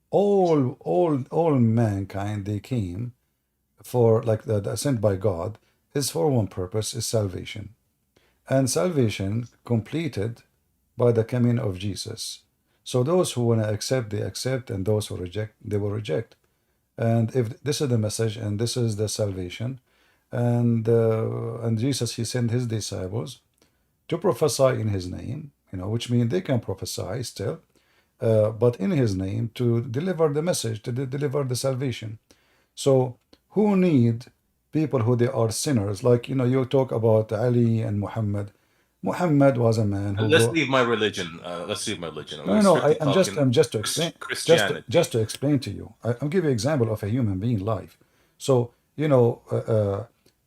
all mankind. They came for sent by God is for one purpose: is salvation, and salvation completed by the coming of Jesus. So those who want to accept, they accept, and those who reject, they will reject. And if this is the message and this is the salvation, and Jesus, He sent His disciples to prophesy in His name, which means they can prophesy still, but in His name to deliver the message, to deliver the salvation. So who need people who they are sinners? Like, you talk about Ali and Muhammad. Muhammad was a man who Let's go. leave my religion. Let's leave my religion. No, We're no, strictly I'm talking just to explain, Christianity. just to explain to you. I'll give you an example of a human being life. So,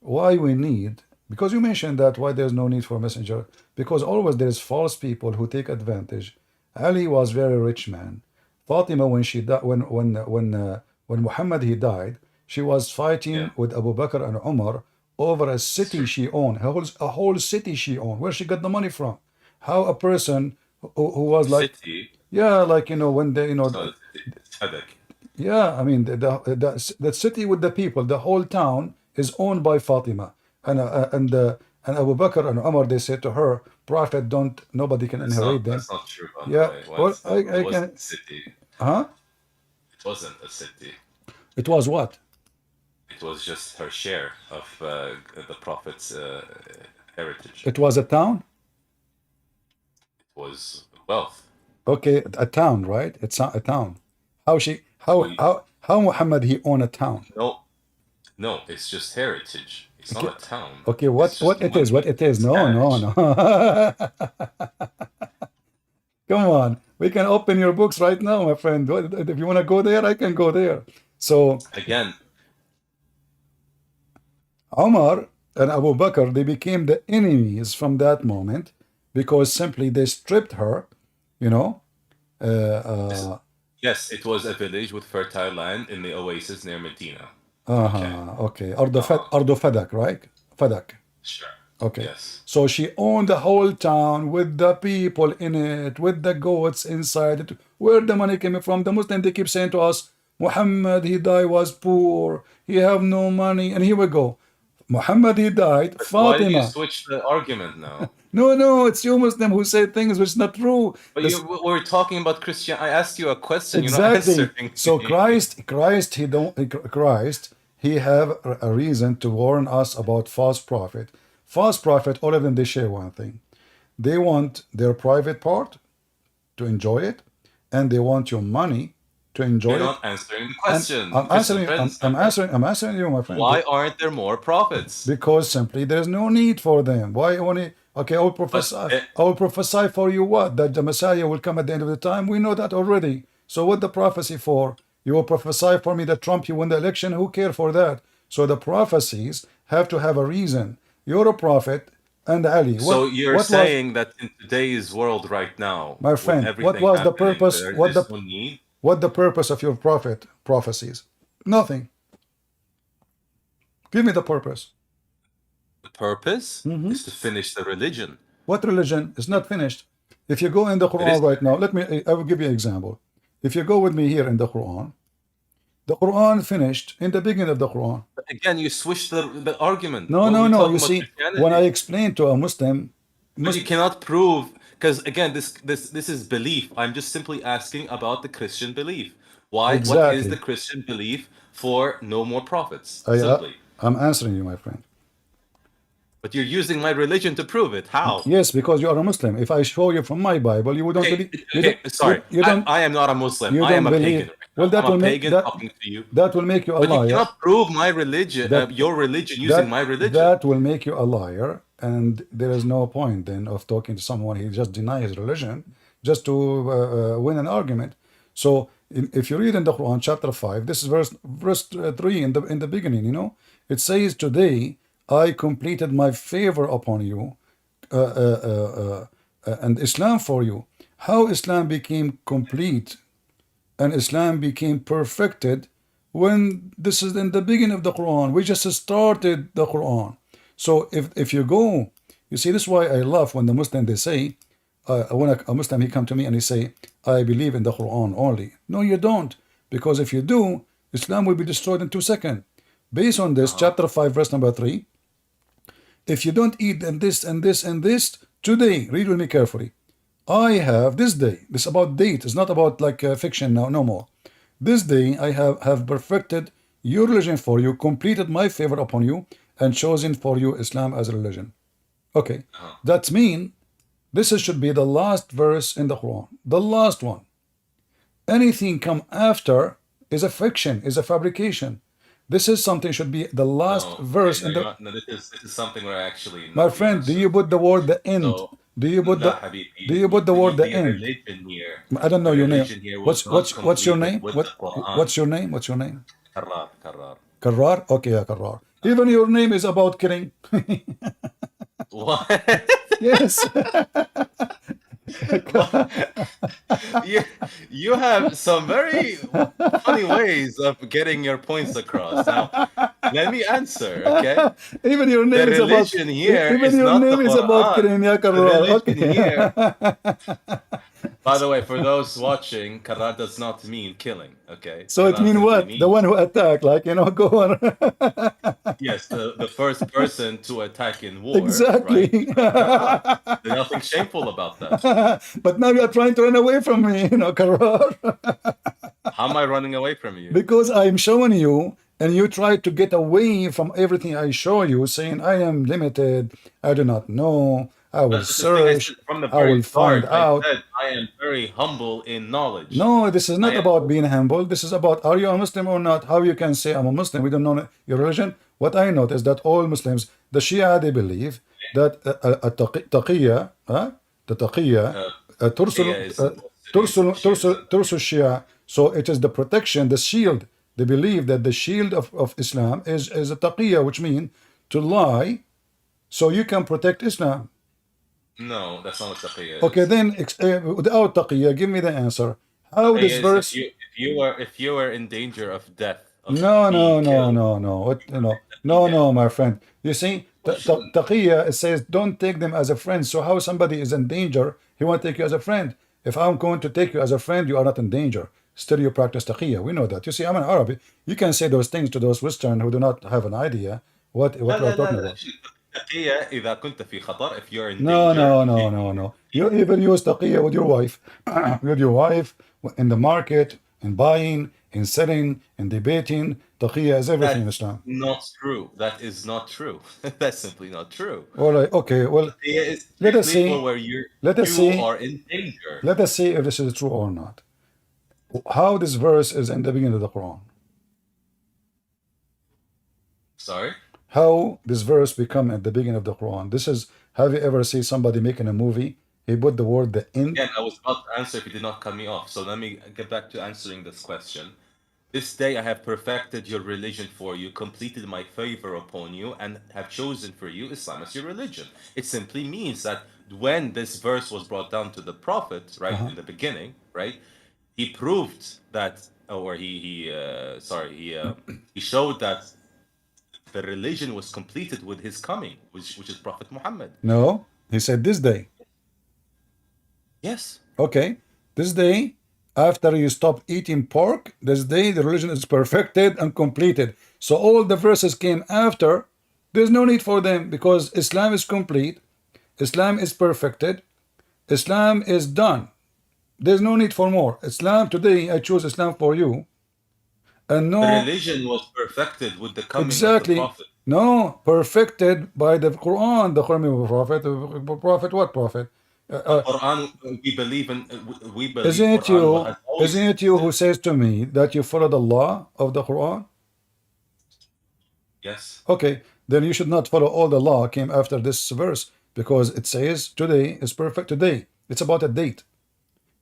why we need, because you mentioned that why there's no need for a messenger, because always there's false people who take advantage. Ali was very rich man. Fatima, when she died, when Muhammad he died, she was fighting Yeah. with Abu Bakr and Umar over a city she owned, a whole city she owned. Where she got the money from? How a person who was like, City. yeah, like when they, So it's headache. yeah, I mean the city with the people, the whole town is owned by Fatima, and Abu Bakr and Umar, they said to her, Prophet, don't, nobody can inherit them. That's not true, by the Yeah, way. well, It I wasn't can, a city. huh? It wasn't a city. It was what? It was just her share of the Prophet's heritage. It was a town. It was wealth. Okay, a town, right? It's not a town. How Muhammad he own a town? No, it's just heritage. It's not a town. Okay, what it is? What it is? No, no. Come on, we can open your books right now, my friend. If you want to go there, I can go there. So again, Umar and Abu Bakr, they became the enemies from that moment because simply they stripped her, Yes, it was a village with fertile land in the oasis near Medina. Okay. Ardo Fadak, right? Fadak. Sure. Okay. Yes. So she owned the whole town with the people in it, with the goats inside it. Where the money came from? The Muslims, they keep saying to us, Muhammad, he died, was poor. He have no money. And here we go. Muhammad, he died. But Fatima. why do you switch the argument now? No, it's you Muslim who say things which is not true. But we're talking about Christian. I asked you a question. Exactly. You're not answering. So Christ, he have a reason to warn us about false prophet. False prophet, all of them, they share one thing. They want their private part to enjoy it, and they want your money to enjoy You're it. not answering the question. I'm answering you, my friend. Why aren't there more prophets? Because simply there's no need for them. Why only? Okay, I will prophesy for you what? That the Messiah will come at the end of the time. We know that already. So what the prophecy for? You will prophesy for me that Trump, you win the election. Who cares for that? So the prophecies have to have a reason. You're a prophet, and Ali. So you're saying that in today's world right now, my friend, what was the purpose? What the purpose of your prophecies? Nothing. Give me the purpose. The purpose is to finish the religion. What religion is not finished? If you go in the Quran right now, I will give you an example. If you go with me here in the Quran finished in the beginning of the Quran. But again, you switch the argument. No. You see, when I explain to a Muslim, but you cannot prove, because again, this is belief. I'm just simply asking about the Christian belief. Why? Exactly. What is the Christian belief for no more prophets? Simply. I'm answering you, my friend. But you're using my religion to prove it. How? Yes, because you are a Muslim. If I show you from my Bible, you don't believe. Sorry, You don't. I am not a Muslim. You I am don't a believe. pagan. Well, that I'm will a make pagan that. talking to you. That will make you a But liar. you cannot prove my religion, your religion using my religion. That will make you a liar, and there is no point then of talking to someone who just denies his religion just to win an argument. So if you read in the Quran, chapter 5, this is verse 3 in the beginning. You know, it says, "Today I completed my favor upon you, and Islam for you." How Islam became complete and Islam became perfected when this is in the beginning of the Quran. We just started the Quran. So if you go, you see, this is why I love when the Muslim, they say, when a Muslim, he come to me and he say, I believe in the Quran only. No, you don't. Because if you do, Islam will be destroyed in 2 seconds. Based on this, chapter 5, verse number 3, if you don't eat and this and this and this, today, read with me carefully. I have this day, this is about date, it's not about like fiction now, no more. This day I have perfected your religion for you, completed my favor upon you, and chosen for you Islam as a religion. Okay, that means this should be the last verse in the Quran, the last one. Anything come after is a fiction, is a fabrication. This is something should be the last verse in the. No, this is something where actually. My friend, do you put the word the end? So, do you put the word the end? Here, I don't know your name. What's your name? What's your name? What's your name? Karrar. Karrar? Okay, yeah, Karrar. Even your name is about killing. What? Yes. you have some very funny ways of getting your points across. Now, let me answer, okay? Even your name the is about. religion here Even is your not name the is about Quran. killing, yeah, The Karrar. religion Okay. here. By the way, for those watching, Karrar does not mean killing, okay? So it means what? The one who attacked, like, you know, go on. Yes, the first person to attack in war. Exactly. Right? There's nothing shameful about that. But now you are trying to run away from me, you know, Karrar. How am I running away from you? Because I'm showing you, and you try to get away from everything I show you, saying I am limited, I do not know, I will search, I will find out. I said I am very humble in knowledge. No, this is not about being humble. This is about, are you a Muslim or not? How you can say I'm a Muslim? We don't know your religion. What I notice is that all Muslims, the Shia, they believe that taqiyya, the taqiyya, tursul Shia. So it is the protection, the shield. They believe that the shield of Islam is a taqiyya, which means to lie so you can protect Islam. No, that's not what taqiyya is. Okay, then without taqiyya, give me the answer. How this verse? If you were in danger of death. No, my friend. You see, taqiyya, it says don't take them as a friend. So how somebody is in danger, he won't take you as a friend. If I'm going to take you as a friend, you are not in danger. Still, you practice taqiyya. We know that. You see, I'm an Arabic. You can say those things to those Western who do not have an idea what we're talking about. إذا كنت في خطر, if you're in danger. No. You even use taqiyya with your wife. With your wife, in the market, in buying, in selling, in debating. Taqiyya is everything in Islam. Not true. That is not true. That's simply not true. All right, okay, well, let us see. Where you are in danger. Let us see if this is true or not. How this verse is in the beginning of the Quran. Sorry? How this verse become at the beginning of the Quran. This is, have you ever seen somebody making a movie? He put the word the end. Again, I was about to answer if you did not cut me off. So let me get back to answering this question. This day I have perfected your religion for you, completed my favor upon you, and have chosen for you Islam as your religion. It simply means that when this verse was brought down to the Prophet, right, in the beginning, right, he proved that, or he showed that the religion was completed with his coming, which is Prophet Muhammad. No, he said this day. Yes. Okay, this day, after you stop eating pork, this day the religion is perfected and completed. So all the verses came after. There's no need for them because Islam is complete. Islam is perfected. Islam is done. There's no need for more. Islam, today I choose Islam for you. And no, the religion was perfected with the coming of the Prophet. No, perfected by the Quran. The Quran prophet. Prophet what prophet? Quran, we believe in. We believe Isn't it Quran you? has always Isn't it you who existed. says to me that you follow the law of the Quran? Yes. Okay, then you should not follow all the law came after this verse because it says today is perfect. Today, it's about a date.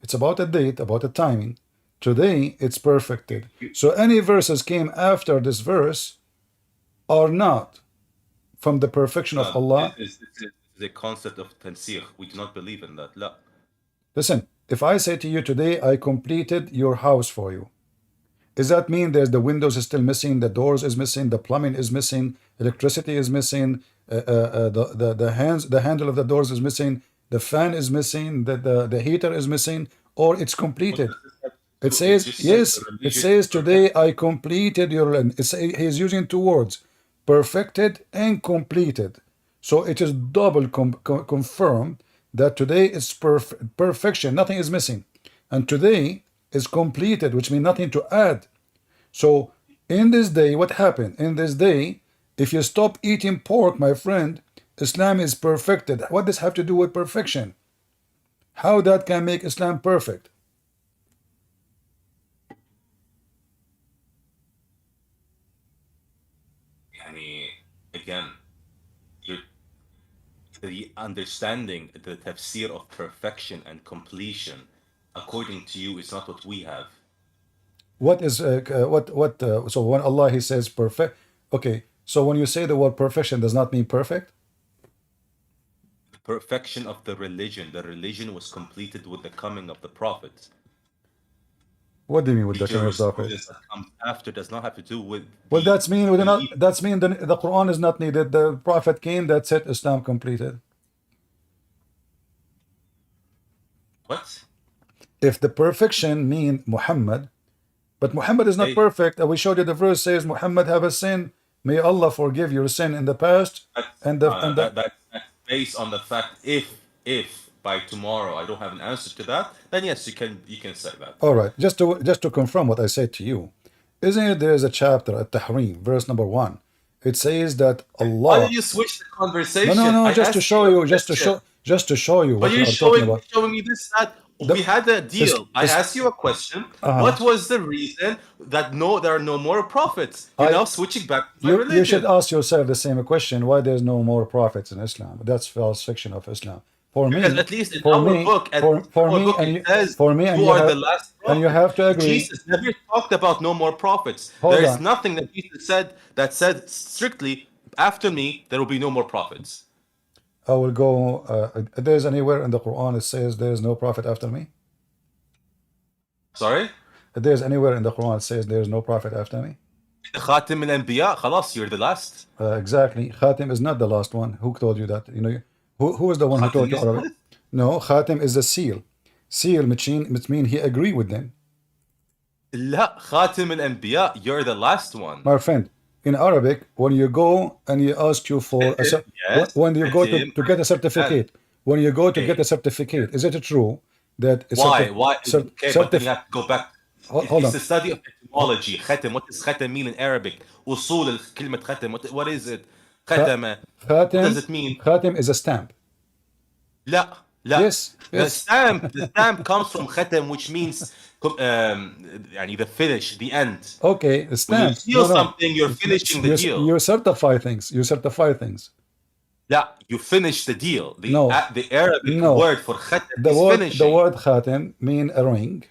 It's about a date, about a timing. Today, it's perfected. So any verses came after this verse are not from the perfection of Allah. This is the concept of tansir. We do not believe in that. لا. Listen, if I say to you today, I completed your house for you, does that mean there's the windows is still missing, the doors is missing, the plumbing is missing, electricity is missing, the handle of the doors is missing, the fan is missing, the heater is missing, or it's completed? It says yes. It says today I completed your. He's using two words, perfected and completed. So it is double confirmed that today is perfection. Nothing is missing, and today is completed, which means nothing to add. So in this day, what happened? In this day, if you stop eating pork, my friend, Islam is perfected. What does have to do with perfection? How that can make Islam perfect? Again, the understanding, the tafsir of perfection and completion, according to you, is not what we have. What is so when Allah he says perfect, okay, so when you say the word perfection does not mean perfect? The perfection of the religion was completed with the coming of the prophet. What do you mean with the coming of the prophet? That comes after does not have to do with. Well, that's mean the Quran is not needed. The prophet came, that's it, Islam completed. What? If the perfection mean Muhammad, but Muhammad is not perfect, and we showed you the verse says Muhammad have a sin. May Allah forgive your sin in the past. That's based on the fact if by tomorrow I don't have an answer to that, then yes, you can say that. All right, just to confirm what I said to you, isn't it there is a chapter at Tahrim, verse number 1. It says that Allah. Why did you switch the conversation? No, just to show you, just to show you what you are talking about. Showing me this that. We had a deal. I asked you a question. What was the reason that there are no more prophets? You're now switching back to my religion. You should ask yourself the same question: why there's no more prophets in Islam? That's false fiction of Islam. For me, because at least in our book, you are the last prophet. And you have to agree. Jesus never talked about no more prophets. There is nothing that Jesus said that said strictly after me there will be no more prophets. I will go. There's anywhere in the Quran it says there is no prophet after me. Sorry? There's anywhere in the Quran it says there is no prophet after me. Khatim al-Anbiya, khalas, you're the last. Exactly. Khatim is not the last one. Who told you that? You know, who is the one who told you Arabic? No, Khatim is a seal. Seal, which means he agree with them. La, Khatim al-Anbiya, you're the last one. My friend, in Arabic, when you go and you ask you for when you go to get a certificate, when you go to get a certificate, is it true that why? But then you have to go back. Hold it's the study of etymology. Khatam. What does khatam mean in Arabic? Usul al-kalimat khatam. What is it? Khatama. What does it mean? Khatam is a stamp. لا. Yes. The stamp comes from khatam, which means the finish, the end. Okay, the stamp. When you seal something, you're finishing the deal. You certify things. Yeah, you finish the deal. The Arabic word for khatam is finishing. The word khatam mean a ring.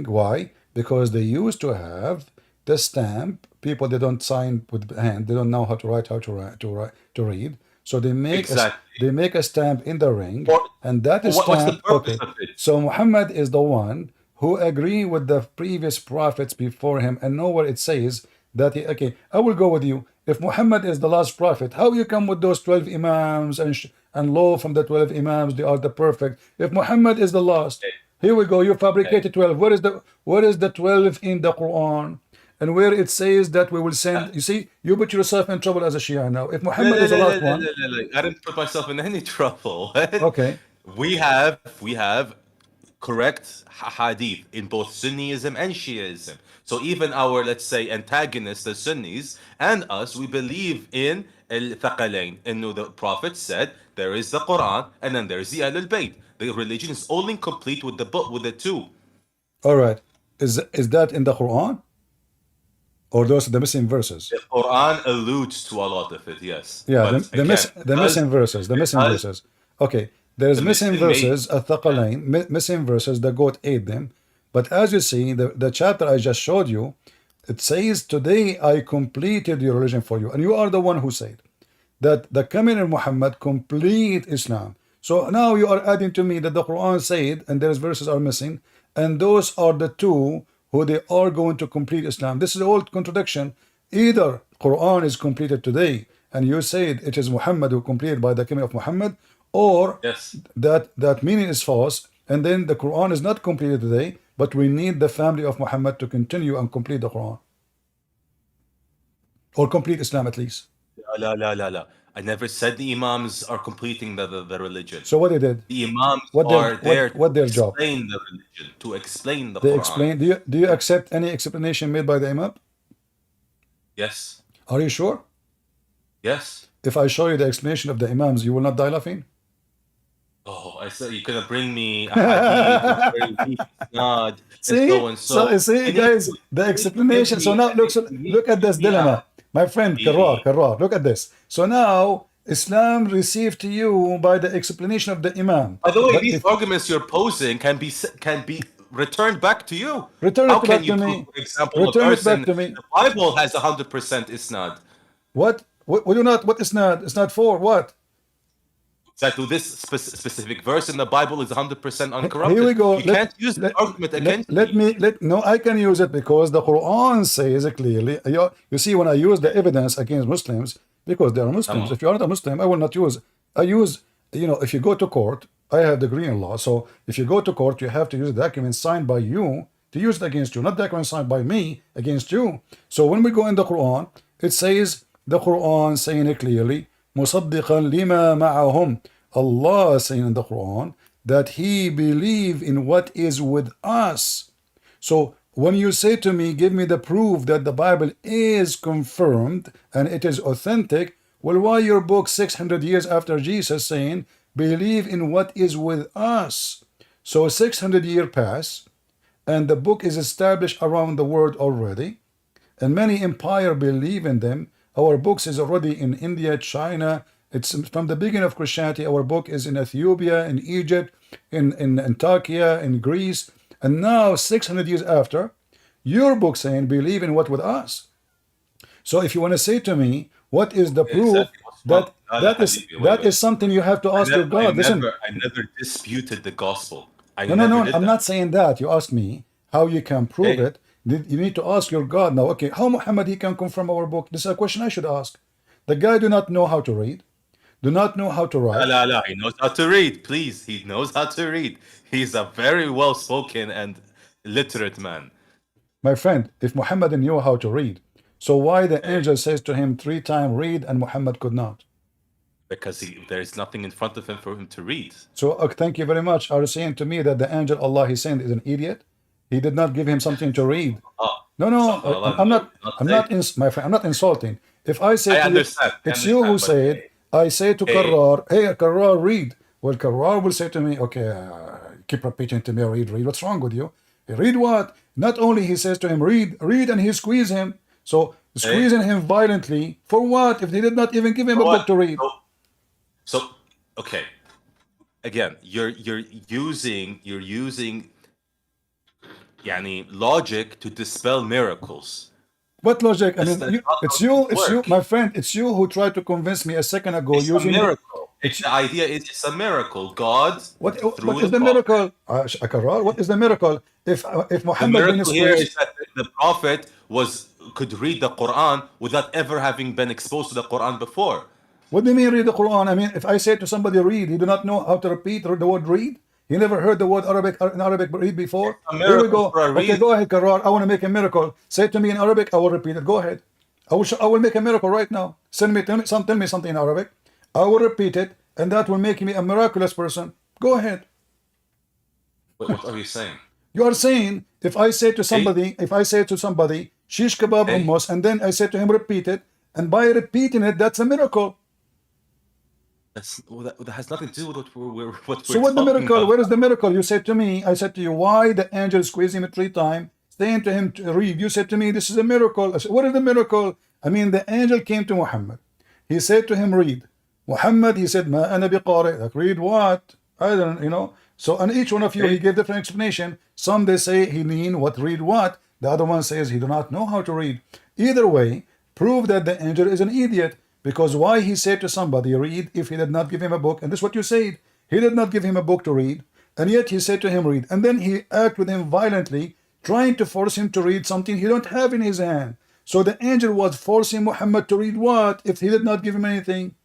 Why? Because they used to have the stamp. People, they don't sign with hand. They don't know how to write, to read. So they make a stamp in the ring, and that is what's the purpose of it? So Muhammad is the one who agree with the previous prophets before him, and nowhere it says that I will go with you. If Muhammad is the last prophet, how you come with those 12 imams and law from the 12 imams? They are the perfect. If Muhammad is the last, here we go. You fabricated 12. Where is the 12 in the Quran? And where it says that we will send, you see, you put yourself in trouble as a Shia now. If Muhammad is the last one, I didn't put myself in any trouble. Okay. We have correct hadith in both Sunniism and Shiaism. So even our, let's say, antagonists, the Sunnis, and us, we believe in al-thaqalain. And the Prophet said there is the Quran and then there's the Ahlul Bayt. The religion is only complete with the book, with the two. All right. Is that in the Quran? Or those are the missing verses? The Quran alludes to a lot of it, yes. Yeah, But the again, missing verses. The missing because verses. Okay. There's the missing Muslim made, verses, الثقلين, missing verses, the goat ate them. But as you see, the chapter I just showed you, it says, today I completed your religion for you. And you are the one who said that the coming of Muhammad complete Islam. So now you are adding to me that the Quran said, and there's verses are missing, and those are the two who they are going to complete Islam. This is the old contradiction. Either Quran is completed today, and you said it is Muhammad who completed by the coming of Muhammad, or yes, that meaning is false, and then the Quran is not completed today, but we need the family of Muhammad to continue and complete the Quran. Or complete Islam at least. la. I never said the Imams are completing the religion. So what they did? The Imams What are there what to their job? explain the religion, to explain the They Quran. explain. Do you accept any explanation made by the Imam? Yes, Are you sure? yes. If I show you the explanation of the Imams, you will not die laughing? Oh, I said you're gonna bring me a hadith, a very weak isnad, and See? so and so. See, You need guys, to- the you need to explanation. give So me- now you need look at to this give me dilemma. My friend, Karrar, look at this. So now Islam received to you by the explanation of the Imam. By the way, But these if- arguments you're posing can be returned back to you. Return How it can back you to prove, me. for example, Return a it back person, to me. the Bible has 100% isnad. What? What do not? What is not? It's not for what? That to this specific verse in the Bible is 100% uncorrupted. Here we go. You can't use the argument against me. No, I can use it because the Quran says it clearly. You see, when I use the evidence against Muslims, because they are Muslims. If you are not a Muslim, I will not use. I use, if you go to court, I have degree in law. So if you go to court, you have to use a document signed by you to use it against you, not document signed by me against you. So when we go in the Quran, it says, the Quran saying it clearly, مُصَدِّقًا لِمَا مَعَهُمْ. Allah saying in the Quran that He believe in what is with us. So when you say to me, give me the proof that the Bible is confirmed and it is authentic, well, why your book 600 years after Jesus saying, believe in what is with us? So 600 years pass, and the book is established around the world already, and many empire believe in them. Our books is already in India, China. It's from the beginning of Christianity. Our book is in Ethiopia, in Egypt, in Turkey, in Greece. And now, 600 years after, your book saying, believe in what with us. So if you want to say to me, what is the proof that is something you have to ask your God. Listen, I never disputed the gospel. No, I'm not saying that. You ask me how you can prove it. You need to ask your God now. Okay, how Muhammad he can confirm our book? This is a question I should ask. The guy do not know how to read, do not know how to write. La, he knows how to read. Please, he knows how to read. He's a very well-spoken and literate man. My friend, if Muhammad knew how to read, so why the angel says to him 3 times read and Muhammad could not? Because there is nothing in front of him for him to read. So thank you very much. Are you saying to me that the angel Allah he sent is an idiot? He did not give him something to read. No, I'm not. My friend, I'm not insulting. If I say to you, it's you who said, I say to Karrar, hey, Karrar, read. Well, Karrar will say to me, okay, keep repeating to me, read. What's wrong with you? Read what? Not only he says to him, read, and he squeeze him. So squeezing him violently for what? If they did not even give him a book to read. So okay. Again, you're using logic to dispel miracles. What logic? I mean, it's you, my friend. It's you who tried to convince me a second ago it's using a miracle. The idea is it's a miracle. God. What is the miracle? What is the miracle? If Muhammad the miracle here is that the Prophet could read the Quran without ever having been exposed to the Quran before. What do you mean read the Quran? I mean, if I say to somebody read, he do not know how to repeat the word read. He never heard the word Arabic read before. Here we go. Okay, go ahead, Karrar. I want to make a miracle. Say it to me in Arabic. I will repeat it. Go ahead. I will make a miracle right now. Tell me something in Arabic. I will repeat it, and that will make me a miraculous person. Go ahead. What are you saying? You are saying, if I say to somebody, shish kebab hummus, and then I say to him, repeat it, and by repeating it, that's a miracle. That has nothing to do with what we're So what the talking miracle? about. Where is the miracle? You said to me, I said to you, why the angel squeezed him 3 times, saying to him to read. You said to me, this is a miracle. I said, what is the miracle? I mean, the angel came to Muhammad. He said to him, read. Muhammad, he said, ma ana biqari. Like, read what? I don't, So on each one of you, he gave different explanation. Some they say he mean what, read what. The other one says he do not know how to read. Either way, prove that the angel is an idiot. Because why he said to somebody, read, if he did not give him a book? And this is what you said. He did not give him a book to read. And yet he said to him, read. And then he acted with him violently, trying to force him to read something he don't have in his hand. So the angel was forcing Muhammad to read what if he did not give him anything?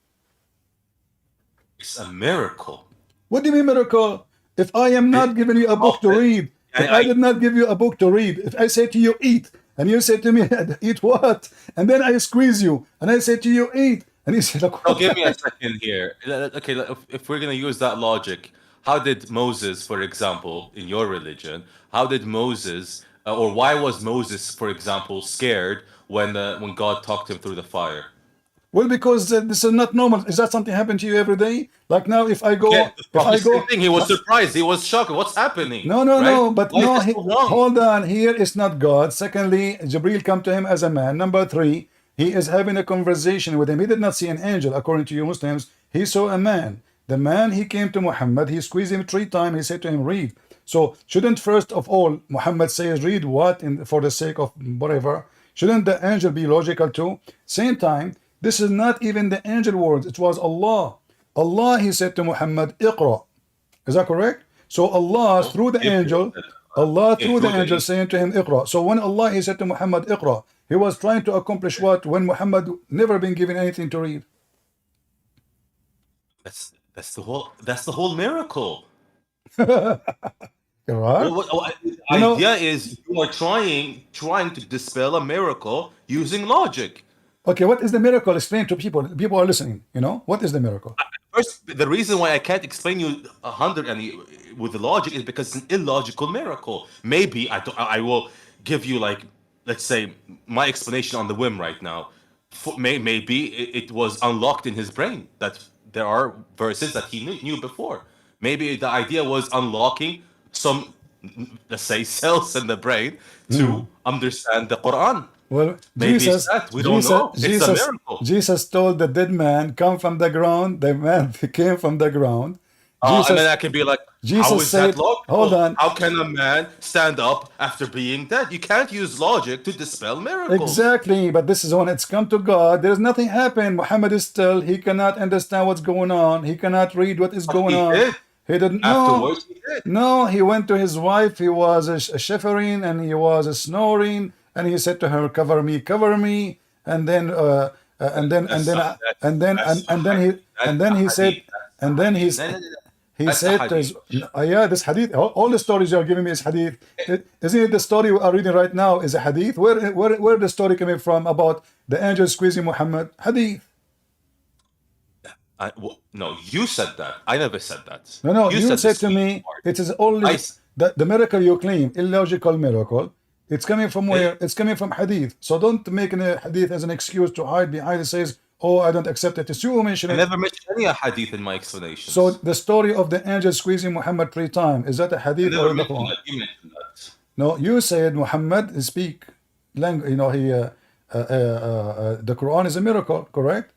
It's a miracle. What do you mean miracle? If I am not giving you a book to read, if I did not give you a book to read, if I say to you, eat, and you say to me, eat what? And then I squeeze you, and I say to you, eat. And you say, Oh, give me a second here. Okay, if we're going to use that logic, how did Moses, for example, in your religion, how did Moses, or why was Moses, for example, scared when God talked him through the fire? Well, because this is not normal. Is that something happen to you every day? Like now, if I go, Same thing. He was surprised. He was shocked. What's happening? No, but why no. so Hold on. Here is not God. Secondly, Jibril come to him as a man. Number 3, he is having a conversation with him. He did not see an angel, according to you Muslims. He saw a man. The man, he came to Muhammad. He squeezed him 3 times. He said to him, read. So shouldn't first of all Muhammad says read what for the sake of whatever? Shouldn't the angel be logical too? Same time. This is not even the angel words. It was Allah. Allah, he said to Muhammad, Iqra. Is that correct? So Allah, through the angel, saying to him, Iqra. So when Allah, he said to Muhammad, Iqra, he was trying to accomplish what? When Muhammad never been given anything to read. That's the whole miracle. Right? The idea is you are trying to dispel a miracle using logic. Okay, what is the miracle? Explain to people. People are listening. What is the miracle? First, the reason why I can't explain you 100 with the logic is because it's an illogical miracle. Maybe I will give you, like, let's say, my explanation on the whim right now. Maybe it was unlocked in his brain that there are verses that he knew before. Maybe the idea was unlocking some, let's say, cells in the brain to understand the Quran. Well, maybe Jesus, we don't know. It's a miracle. Jesus told the dead man, come from the ground. The man came from the ground. And then I can be like, Jesus how is that logical? Hold on. How can a man stand up after being dead? You can't use logic to dispel miracles. Exactly, but this is when it's come to God. There's nothing happened. Muhammad is still, he cannot understand what's going on. He cannot read what is going on. He didn't. Afterwards, he did. No, he went to his wife. He was shivering and he was snoring. And he said to her, "Cover me, cover me." And then he said to his, yeah, this hadith. All the stories you are giving me is hadith. Isn't it the story we are reading right now is a hadith? Where the story coming from about the angel squeezing Muhammad? Hadith. No, you said that. I never said that. No, you said to me, it is only the miracle you claim, illogical miracle. It's coming from where? It's coming from hadith. So don't make a hadith as an excuse to hide behind it. Says, oh, I don't accept it. It's you who mentioned it. I never mentioned any hadith in my explanation. So the story of the angel squeezing Muhammad 3 times, is that a hadith or the Quran? You mentioned that. No, you said Muhammad speak language. The Quran is a miracle, correct?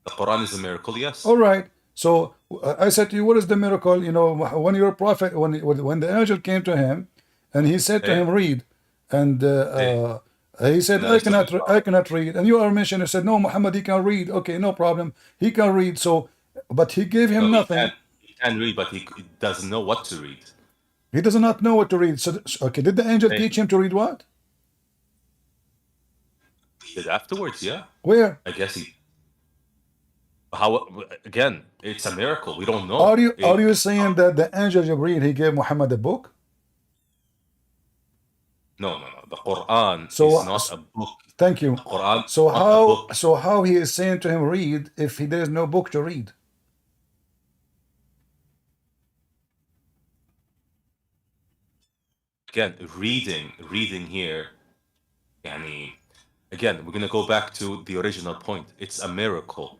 The Quran is a miracle, yes. All right. So I said to you, what is the miracle? When your prophet, when the angel came to him, and he said to him, read. And he said, I cannot read. And you are mentioned, he said, no, Muhammad, he can read. Okay, no problem. He can read. So, but he gave him nothing. He can read, but he doesn't know what to read. He does not know what to read. So, okay, did the angel teach him to read what? He did afterwards, yeah. Where? I guess he... Again, it's a miracle. We don't know. Are you saying that the angel Jibreel, he gave Muhammad a book? No. The Quran is not a book. Thank you. The Quran so how he is saying to him read if there is no book to read? again, reading here, يعني, again, we're gonna go back to the original point. It's a miracle.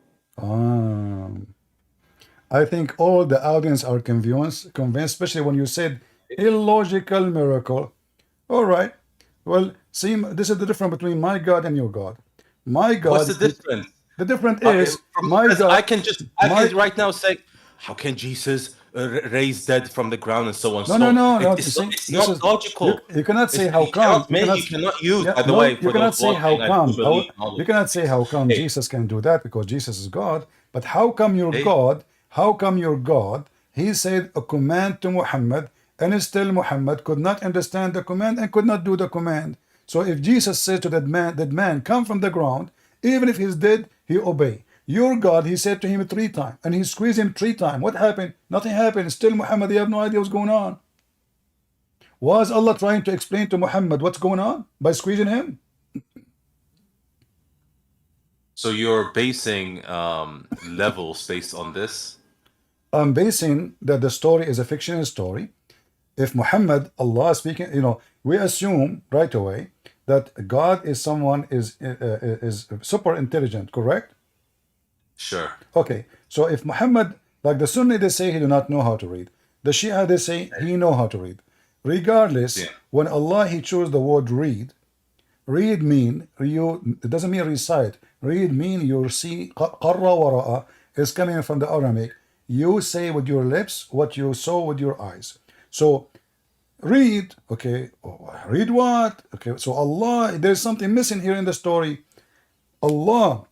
I think all the audience are convinced, especially when you said illogical miracle. All right. Well, see, this is the difference between my God and your God. My God. What's the difference? The difference is my God. I can right now say, how can Jesus raise dead from the ground and so on? No. It's not logical. You cannot say how come. You cannot use, by the way. You cannot say how come. You cannot say how come Hey. Jesus can do that because Jesus is God. But how come your God? How come your God? He said a command to Muhammad, and still Muhammad could not understand the command and could not do the command. So if Jesus said to that man, come from the ground, even if he's dead, he obey. Your God, he said to him 3 times, and he squeezed him 3 times. What happened? Nothing happened. Still Muhammad, you have no idea what's going on. Was Allah trying to explain to Muhammad what's going on by squeezing him? So you're basing levels based on this? I'm basing that the story is a fictional story. If Muhammad, Allah speaking, we assume right away that God is someone is super intelligent, correct? Sure. Okay, so if Muhammad, like the Sunni, they say he do not know how to read. The Shia, they say he know how to read. Regardless, when Allah, he chose the word read mean, it doesn't mean recite. Read mean you see, qarra wara'a is coming from the Aramaic. You say with your lips what you saw with your eyes. So read, okay, read what? Okay, so Allah, there's something missing here in the story. Allah,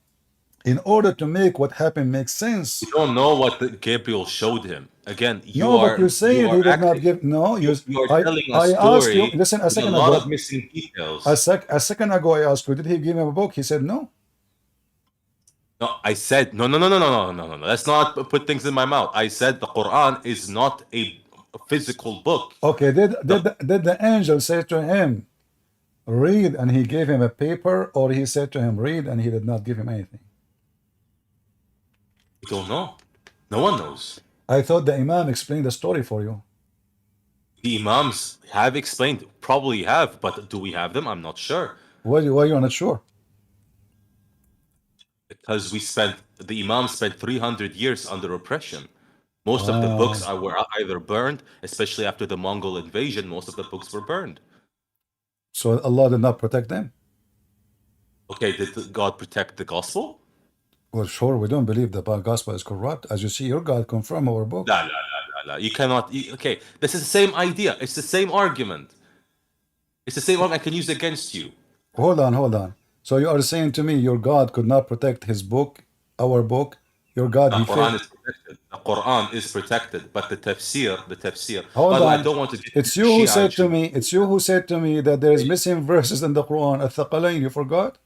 in order to make what happened make sense. You don't know what Gabriel showed him. Again, but you say he did not give. No, you are telling a story. Asked you, listen, a second ago. A lot of missing details. A second ago, I asked you, did he give him a book? He said no. No, I said no. Let's not put things in my mouth. I said the Quran is not a physical book. Okay, did the angel say to him, read, and he gave him a paper, or he said to him, read, and he did not give him anything? We don't know. No one knows. I thought the Imam explained the story for you. The Imams have explained, probably have, but do we have them? I'm not sure. Why are you not sure? Because the Imams spent 300 years under oppression. Most of the books were either burned, especially after the Mongol invasion, most of the books were burned. So Allah did not protect them? Okay, did God protect the gospel? Well, sure, we don't believe the gospel is corrupt. As you see, your God confirmed our book. La. You cannot. Okay, this is the same idea. It's the same argument. It's the same argument I can use against you. Hold on. So you are saying to me your God could not protect his book, our book? Your God, the Quran is protected. The Quran is protected, but the tafsir. Hold on. I don't want to get It's you who said to me. It's you who said to me that there is missing verses in the Quran. Al-Thaqalain, you forgot?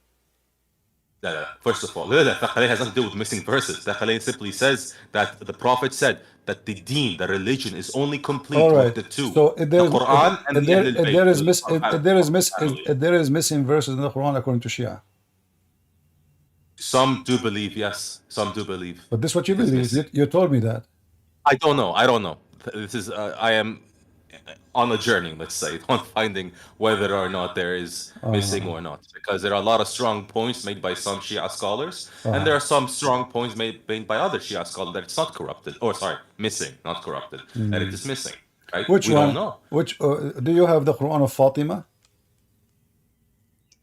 No. First of all, Thaqalain has nothing to do with missing verses. Thaqalain simply says that the Prophet said that the deen, the religion, is only complete with the two. So the Quran and there is missing verses in the Quran according to Shia. Some do believe, yes. Some do believe. But this is what you believe. You told me that. I don't know. This is I am on a journey, let's say, on finding whether or not there is missing or not, because there are a lot of strong points made by some Shia scholars, and there are some strong points made by other Shia scholars that it's not corrupted, missing, not corrupted, that it is missing. Right? Which we one? Don't know. Which do you have the Quran of Fatima?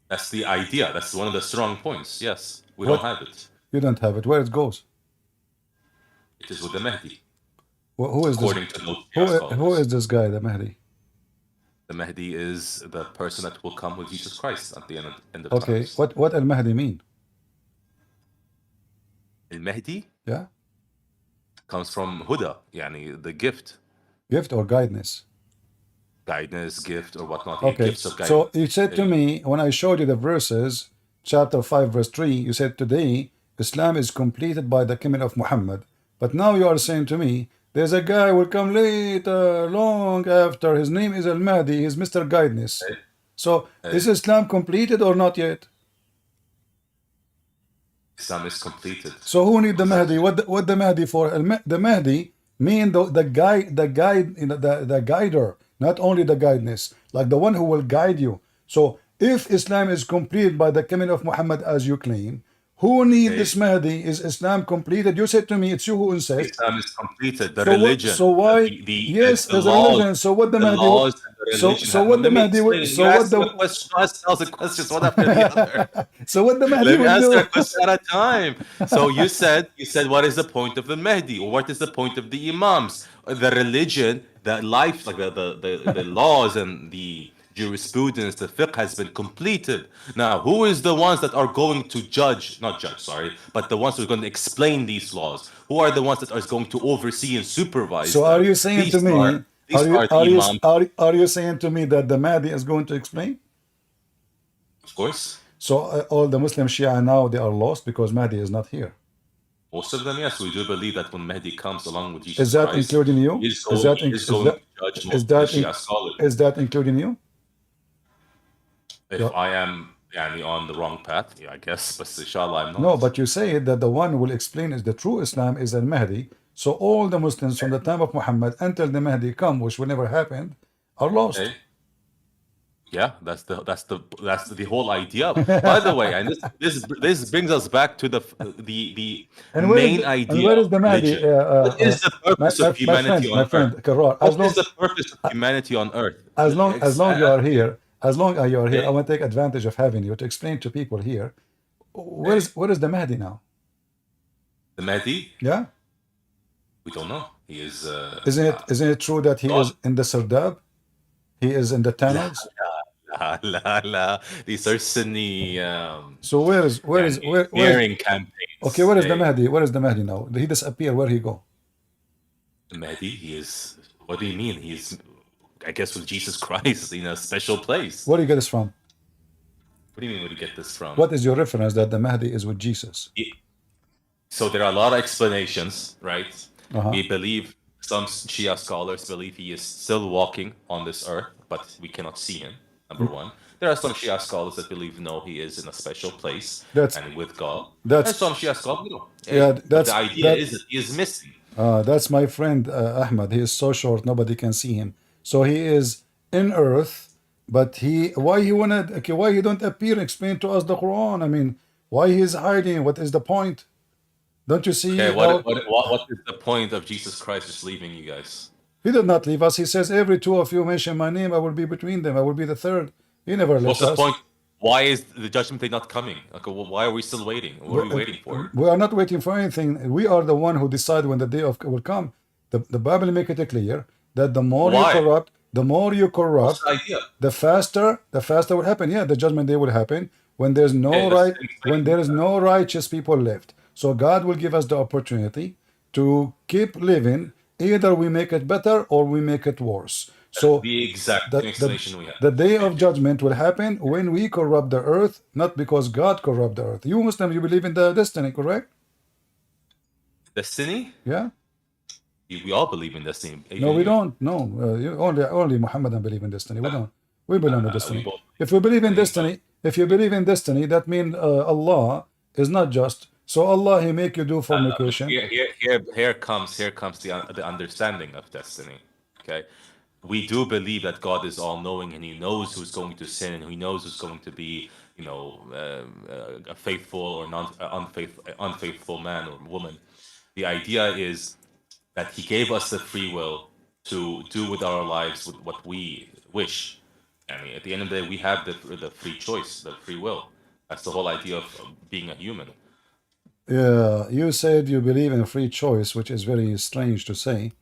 That's the idea. That's one of the strong points. Yes, we don't have it. You don't have it. Where it goes? It is with the Mahdi. Who is According this? to those Who is this guy, the Mahdi? The Mahdi is the person that will come with Jesus Christ at the end of Okay, times. what Al-Mahdi mean? Al-Mahdi? Yeah. Comes from Huda, yani the gift. Gift or guidance? Guidance, gift, or whatnot. Okay, Gifts of guidance. so you said to me, when I showed you the verses, chapter 5, verse 3, you said today, Islam is completed by the coming of Muhammad. But now you are saying to me, there's a guy will come later, long after. His name is Al-Mahdi. He's Mr. Guidance. So is Islam completed or not yet? Islam is completed. So who need the Mahdi? What the Mahdi for? The Mahdi mean the guider, not only the guidance, like the one who will guide you. So if Islam is complete by the coming of Muhammad as you claim, who need Okay. this Mahdi? Is Islam completed? You said to me, it's you who insist. Islam is completed. The So what? religion. So why? Yes, The there's a laws. religion. So what the The Mahdi? laws and the So religion. so what the Let me Mahdi? explain. So You what asked me a the question. You asked 1,000 questions, one after the other. so what the Mahdi Let me will answer a do? question at a time. So you said, what is the point of the Mahdi? Or what is the point of the Imams? The religion, the life, like the laws and the jurisprudence, the fiqh has been completed. Now, who is the ones that are going to judge, not judge, sorry, but the ones who are going to explain these laws? Who are the ones that are going to oversee and supervise So them? are you saying to me? These are the Imams, Are you saying to me that the Mahdi is going to explain? of course. So all the Muslim Shia now they are lost because Mahdi is not here. Most of them, yes, we do believe that when Mahdi comes along with Is Jesus that Christ, including you? he is Is going, that he is going to judge most of the Shia scholars. is that including you? If Yeah. I am on the wrong path, yeah, I guess, but inshallah I'm not. No, but you say that the one who will explain is the true Islam is al-Mahdi. So all the Muslims from the time of Muhammad until the Mahdi come, which will never happen, are lost. Okay. Yeah, that's the whole idea. By the way, and this brings us back to the And where is main the, idea and where is of the Mahdi? religion. What is the purpose of humanity on my friend, earth? Karar, What is the purpose of humanity on earth? as long you are here, I Okay. want to take advantage of having you to explain to people here. Where is the Mahdi now? The Mahdi? Yeah, We don't know. He is. isn't it true that he God. is in the Sardab? He is in the tunnels. La. These are Sunni So where is smearing campaigns. okay? Where is the Hey, Mahdi? Where is the Mahdi now? He disappear. Where he go? the Mahdi, he is. What do you mean? He's, I guess, with Jesus Christ in a special place. Where do you get this from? What do you mean? Where do you get this from? What is your reference that the Mahdi is with Jesus? So there are a lot of explanations, right? Uh-huh. We believe, some Shia scholars believe he is still walking on this earth, but we cannot see him, number one. There are some Shia scholars that believe, no, he is in a special place and with God. And some Shia scholars, no. Yeah, But the idea is that he is missing. That's my friend Ahmad. He is so short, nobody can see him. So he is in earth, but why he don't appear and explain to us the Quran? I mean, why he is hiding? What is the point? Don't you see? Okay, what is the point of Jesus Christ just leaving you guys? He did not leave us. He says, every two of you mention my name, I will be between them. I will be the third. He never left What's the us. point? Why is the judgment day not coming? Like, why are we still waiting? What are we waiting for? We are not waiting for anything. We are the one who decide when the day of will come. The Bible make it clear that the more Why? you corrupt, What's the idea? the faster will happen. Yeah, the judgment day will happen when there's no there is no righteous people left. So God will give us the opportunity to keep living. Either we make it better or we make it worse. So the exact explanation we have. the day of judgment will happen when we corrupt the earth, not because God corrupt the earth. You Muslims, you believe in the destiny, correct? Destiny? Yeah. We all believe in destiny. No, we don't. No, only Muhammadan believe in destiny. We don't. We believe in destiny. If we believe in destiny, that means Allah is not just. So Allah, He make you do fornication. Here comes the understanding of destiny. Okay, we do believe that God is all-knowing and He knows who's going to sin and He knows who's going to be, a faithful or unfaithful man or woman. The idea is that He gave us the free will to do with our lives what we wish. I mean, at the end of the day, we have the free choice, the free will. That's the whole idea of being a human. Yeah, you said you believe in free choice, which is very strange to say,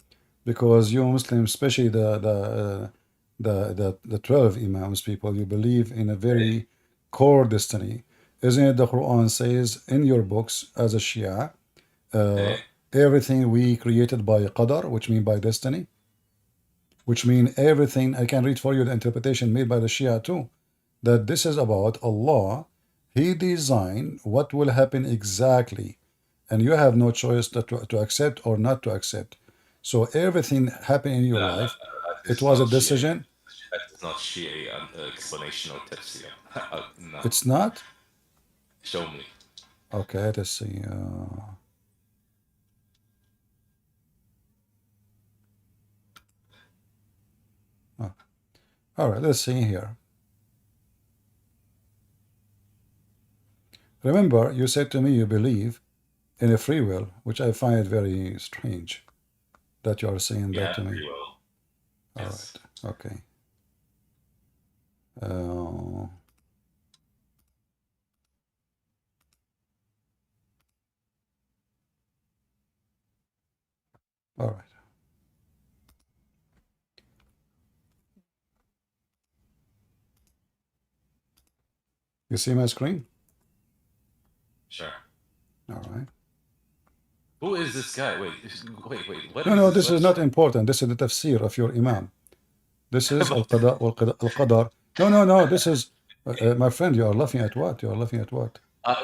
because you Muslims, especially the 12 Imams people, you believe in a very core destiny. Isn't it the Quran says in your books as a Shia, everything we created by qadar, which mean by destiny, which mean everything. I can read for you the interpretation made by the Shia too, that this is about Allah. He designed what will happen exactly, and you have no choice to accept or not to accept. So everything happened in your life. It was a decision. That is not Shia explanation or tafsir. No. It's not? Show me. Okay, let's see. All right, let's see here. Remember, you said to me you believe in a free will, which I find very strange that you are saying that to me. Free will. All Yes. right, okay. All right. You see my screen? Sure. All right. Who is this guy? Wait. What No, is this is not important. This is the tafsir of your imam. This is al-qada wal-qadar. No. This is, my friend, you are laughing at what? You are laughing at what?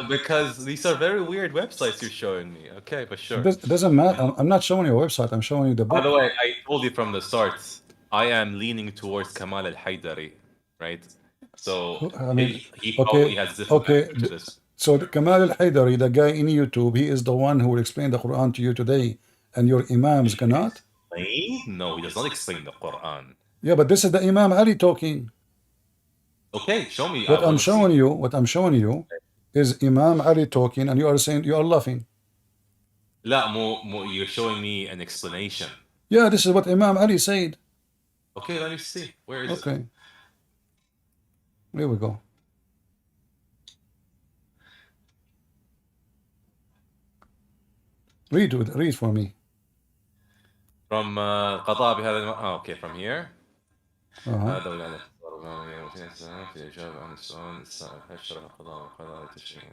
Because these are very weird websites you're showing me. Okay, but sure. It doesn't matter. I'm not showing you a website. I'm showing you the book. By the way, I told you from the start, I am leaning towards Kamal al-Haidari, right? So I mean, he probably has different answers to this. So Kamal al-Haidari, the guy in YouTube, he is the one who will explain the Quran to you today, and your imams cannot? No, he does not explain the Quran. Yeah, but this is the Imam Ali talking. Okay, show me. What I'm showing you is Imam Ali talking, and you are saying, you are laughing. لا, you're showing me an explanation. Yeah, this is what Imam Ali said. Okay, let me see. Where is it? Okay. Here we go. Read for me. From قضاء بهذا okay, from here. Uh-huh. في الإجابة عن السؤال فشرح القضاء والقدر التشريع.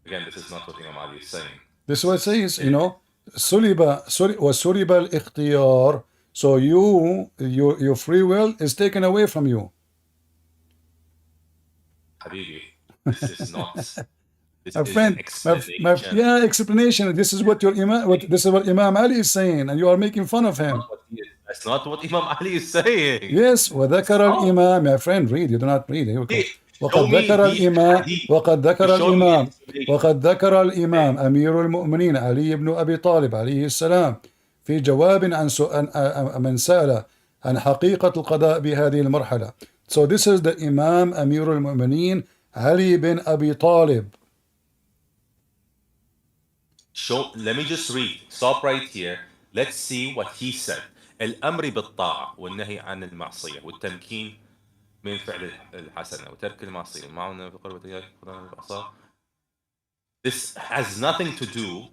Again, this is not what Imam Ali is saying. This is what it says, you know, وسلب الاختيار. So your free will is taken away from you. Habibi, this is not. This my is friend, explanation. This is what this is what Imam Ali is saying, and you are making fun of him. That's not what Imam Ali is saying. Yes, وذكر الإمام. My friend, read. You do not read. Here we go. وقد ذكر الإمام أمير المؤمنين علي بن أبي طالب عليه السلام في جواب عن من سأل عن حقيقة القضاء بهذه المرحلة. So this is the Imam أمير المؤمنين علي بن أبي طالب. Let me just read. Stop right here. Let's see what he said. الأمر بالطاعة والنهي عن المعصية والتمكين من فعل الحسنة وترك المعصية معنا في قربة الأعصاب. This has nothing to do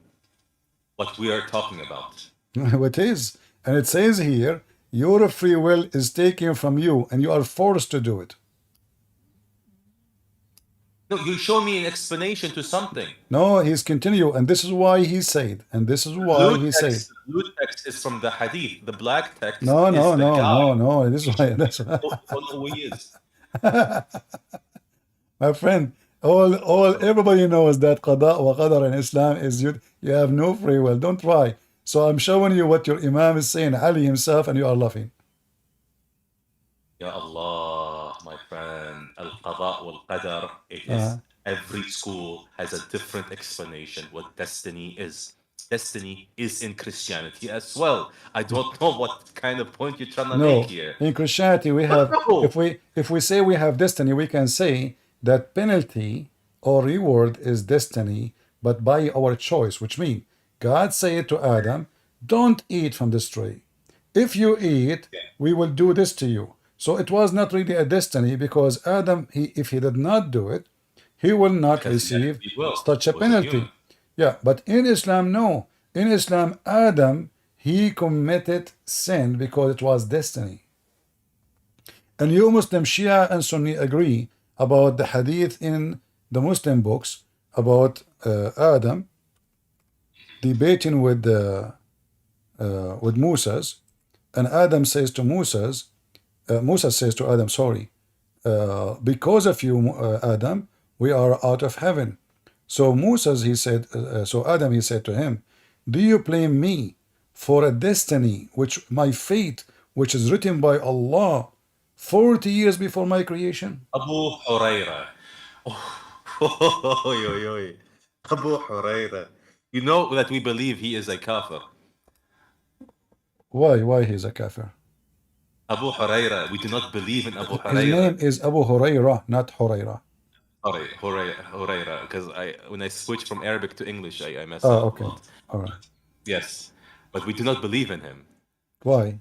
what we are talking about. It is. And it says here, your free will is taken from you and you are forced to do it. No, you show me an explanation to something. No, he's continue, and this is why he said, and this is why he said. The blue text is from the Hadith. The black text No. This is why. That's who he is. My friend, everybody knows that qada wa qadar in Islam is you have no free will. Don't try. So I'm showing you what your Imam is saying, Ali himself, and you are laughing. Ya Allah, my friend, al-qada wal-qadar, it is every school has a different explanation what destiny is. Destiny is in Christianity as well. I don't know what kind of point you're trying to make here. In Christianity we have, if we say we have destiny, we can say that penalty or reward is destiny, but by our choice, which means God said to Adam, don't eat from this tree. If you eat, we will do this to you. So it was not really a destiny, because Adam, if he did not do it, he will not receive such a penalty. Yeah, but in Islam, no. In Islam, Adam, he committed sin because it was destiny. And you Muslim, Shia and Sunni agree about the hadith in the Muslim books about Adam debating with Moses, and Adam says to Moses, Musa says to Adam, because of you, Adam, we are out of heaven. So Adam, he said to him, do you blame me for a destiny, my fate, which is written by Allah 40 years before my creation? Abu Huraira. Abu Huraira. You know that we believe he is a kafir. Why he's a kafir? Abu Huraira, we do not believe in Abu His Huraira. name is Abu Huraira, not Huraira. Sorry, Huraira, because when I switch from Arabic to English, I mess Oh, up okay. a lot. All right. Yes, but we do not believe in him Why?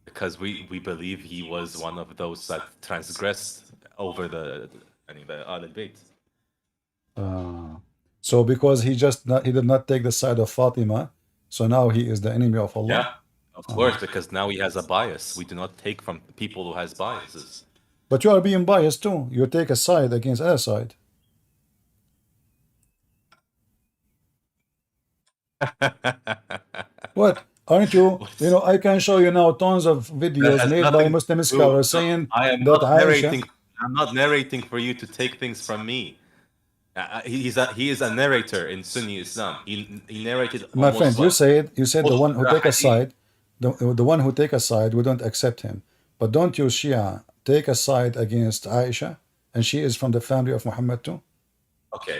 because we believe he was one of those that transgressed over the Ahl al-Bayt. So because he did not take the side of Fatima, so now he is the enemy of Allah. Yeah, of course, because now he has a bias. We do not take from people who has biases. But you are being biased too. You take a side against other side. What? Aren't you? You know, I can show you now tons of That videos has made by nothing to Muslim do. scholars saying I am that not Aisha. narrating. I'm not narrating for you to take things from me. He is a narrator in Sunni Islam. He narrated. My almost friend, like you said the one who take a side, the one who take a side, we don't accept him. But don't you Shia take a side against Aisha, and she is from the family of Muhammad too? Okay,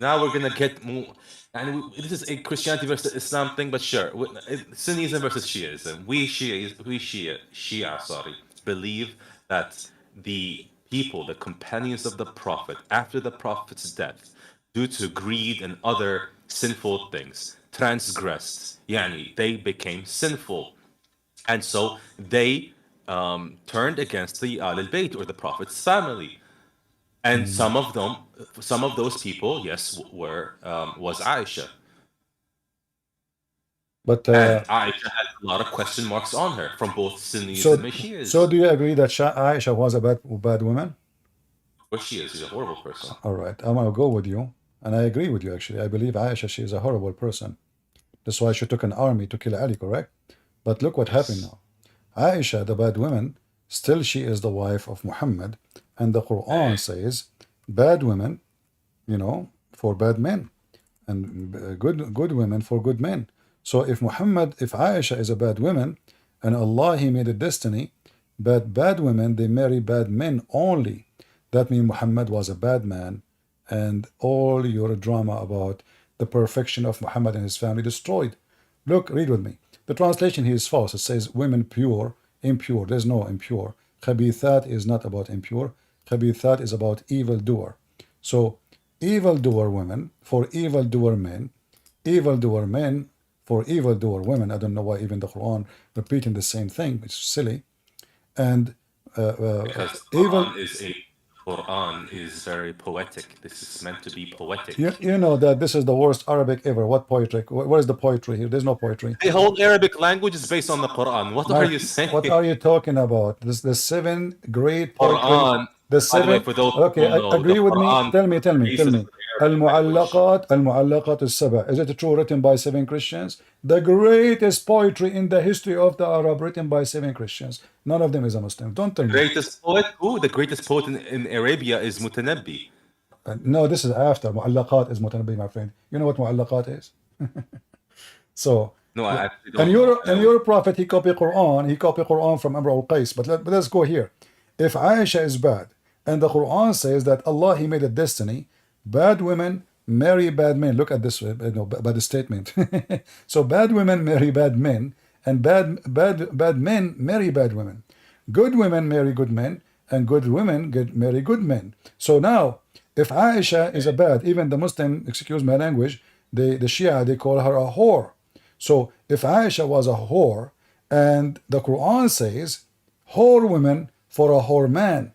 now we're gonna get more. And this is a Christianity versus Islam thing, but sure, Sunnism versus Shiism. We Shia, sorry, believe that the people, the companions of the Prophet, after the Prophet's death, due to greed and other sinful things, transgressed. Yani, they became sinful, and so they turned against the Ahl al-Bayt or the Prophet's family. And some of those people, yes, was Aisha. But And Aisha had a lot of question marks on her from both Sunnis and Shias. so do you agree that Aisha was a bad woman? Of course she is. She's a horrible person. All right, I'm gonna go with you, and I agree with you actually. I believe Aisha, she is a horrible person. That's why she took an army to kill Ali, correct? But look what happened now. Aisha, the bad woman, still she is the wife of Muhammad, and the Quran says, bad women, you know, for bad men, and good women for good men. So if Aisha is a bad woman, and Allah He made a destiny, but bad women they marry bad men only. That means Muhammad was a bad man, and all your drama about the perfection of Muhammad and his family destroyed. Look, read with me. The translation here is false. It says women pure, impure. There's no impure. Khabithat is not about impure. Khabithat is about evildoer. So evildoer women for evildoer men, evildoer men for evildoer women. I don't know why even the Quran repeating the same thing. It's silly. And Because Quran is very poetic. This is meant to be poetic. you know that this is the worst Arabic ever. What poetry? Where is the poetry here? There's no poetry. The whole Arabic language is based on the Quran. What are you saying? What are you talking about? This the seven great poetry. Quran. The seven. By the way, for those Okay, who know, agree the with Quran me. Tell me. bases the Arabic language. المعلقات السبع. Is it true written by 7 Christians? The greatest poetry in the history of the Arab written by 7 Christians. None of them is a Muslim. Don't tell me. Greatest poet? Who? The greatest poet in Arabia is Mutanabbi. No, this is after. معلقات is Mutanabbi, my friend. You know what معلقات is? So. No, I actually don't know. And your prophet, he copied Quran from Amr al-Qais. But let's go here. If Aisha is bad, and the Quran says that Allah, He made a destiny, bad women marry bad men. Look at this, by the statement. So bad women marry bad men, and bad men marry bad women. Good women marry good men, and good women marry good men. So now, if Aisha is a bad, even the Muslim, excuse my language, the Shia, they call her a whore. So if Aisha was a whore, and the Quran says, whore women for a whore man.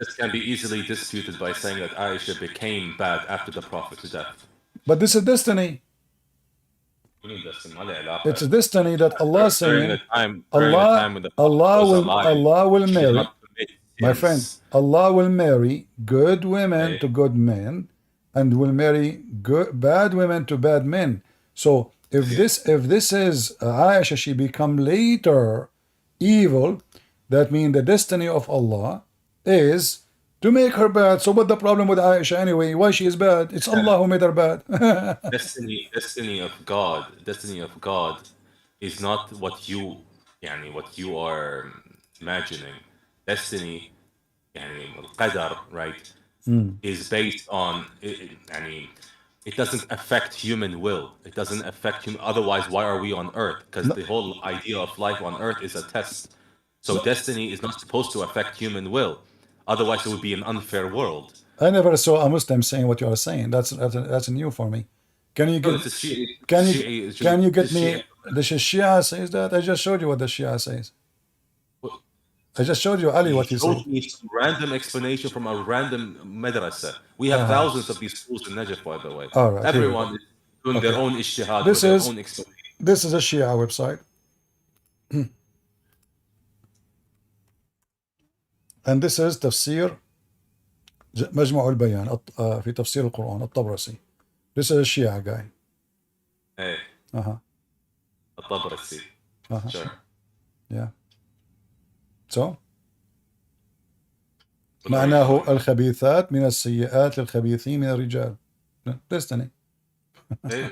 This can be easily disputed by saying that Aisha became bad after the Prophet's death. But this is destiny. It's a destiny that Allah saying, Allah will marry, my friend, Allah will marry good women to good men, and will marry bad women to bad men. So if this is Aisha, she become later evil, that means the destiny of Allah is to make her bad. So what the problem with Aisha anyway? Why she is bad? It's Allah who made her bad. destiny of God is not what you are imagining. Destiny, qadar, right, is based on it doesn't affect human will. It doesn't affect human. Otherwise, why are we on Earth? Because the whole idea of life on Earth is a test. So destiny is not supposed to affect human will. Otherwise, it would be an unfair world. I never saw a Muslim saying what you are saying. That's new for me. Can you No, get it's a Shia. can you get it's me Shia. the Shia says that? I just showed you what the Shia says. I just showed you Ali what he said. Showed me some random explanation from a random madrasa. We have thousands of these schools in Najaf, by the way. All right, here we Everyone is doing their own ijtihad This with their is- own explanation. This is a Shia website. And this is تفسير مجمع البيان في تفسير القرآن الطبرسي. This is a Shia guy. Hey, Uh-huh. الطبرسي. Uh-huh. Sure. Yeah. So معناه الخبيثات من السيئات للخبيثين من الرجال. Destiny. Hey,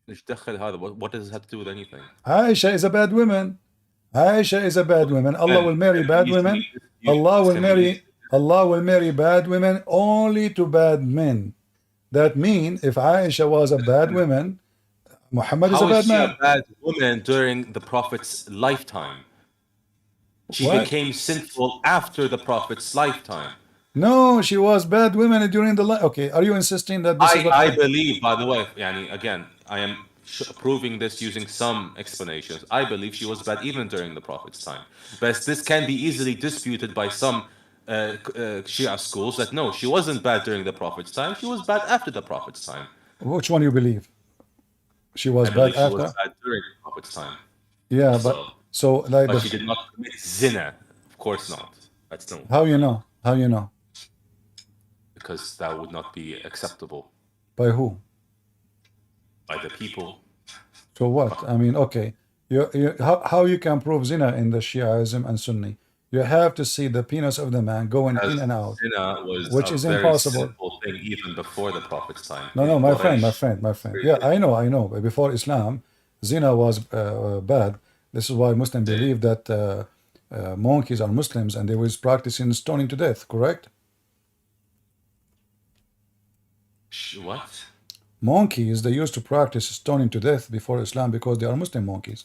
ايش دخل هذا? What does it have to do with anything? Aisha is a bad woman. Aisha is a bad woman. Allah will marry bad women. Allah will marry bad women only to bad men. That means if Aisha was a bad woman, Muhammad is a How bad is she man. a bad woman during the Prophet's lifetime? She What? became sinful after the Prophet's lifetime. No, she was bad women during the life. Okay, are you insisting that this is what I believe, by the way, yani, again, I am proving this using some explanations. I believe she was bad even during the Prophet's time. But this can be easily disputed by some Shia schools that no, she wasn't bad during the Prophet's time. She was bad after the Prophet's time. Which one you believe? She was I bad believe she after? was bad during the Prophet's time. Yeah, but so like But she did not commit zina. Of course not. That's no, how you know? How you know? because that would not be acceptable By who? by the people. So what? I mean, okay. How you can prove zina in the Shiaism and Sunni? You have to see the penis of the man going in and out. Zina was Which a is very impossible. simple thing even before the Prophet's time. No, In my Quraysh. friend. Yeah, I know. But before Islam, zina was bad. This is why Muslims believe that monkeys are Muslims and they was practicing stoning to death, correct? What? Monkeys, they used to practice stoning to death before Islam because they are Muslim monkeys.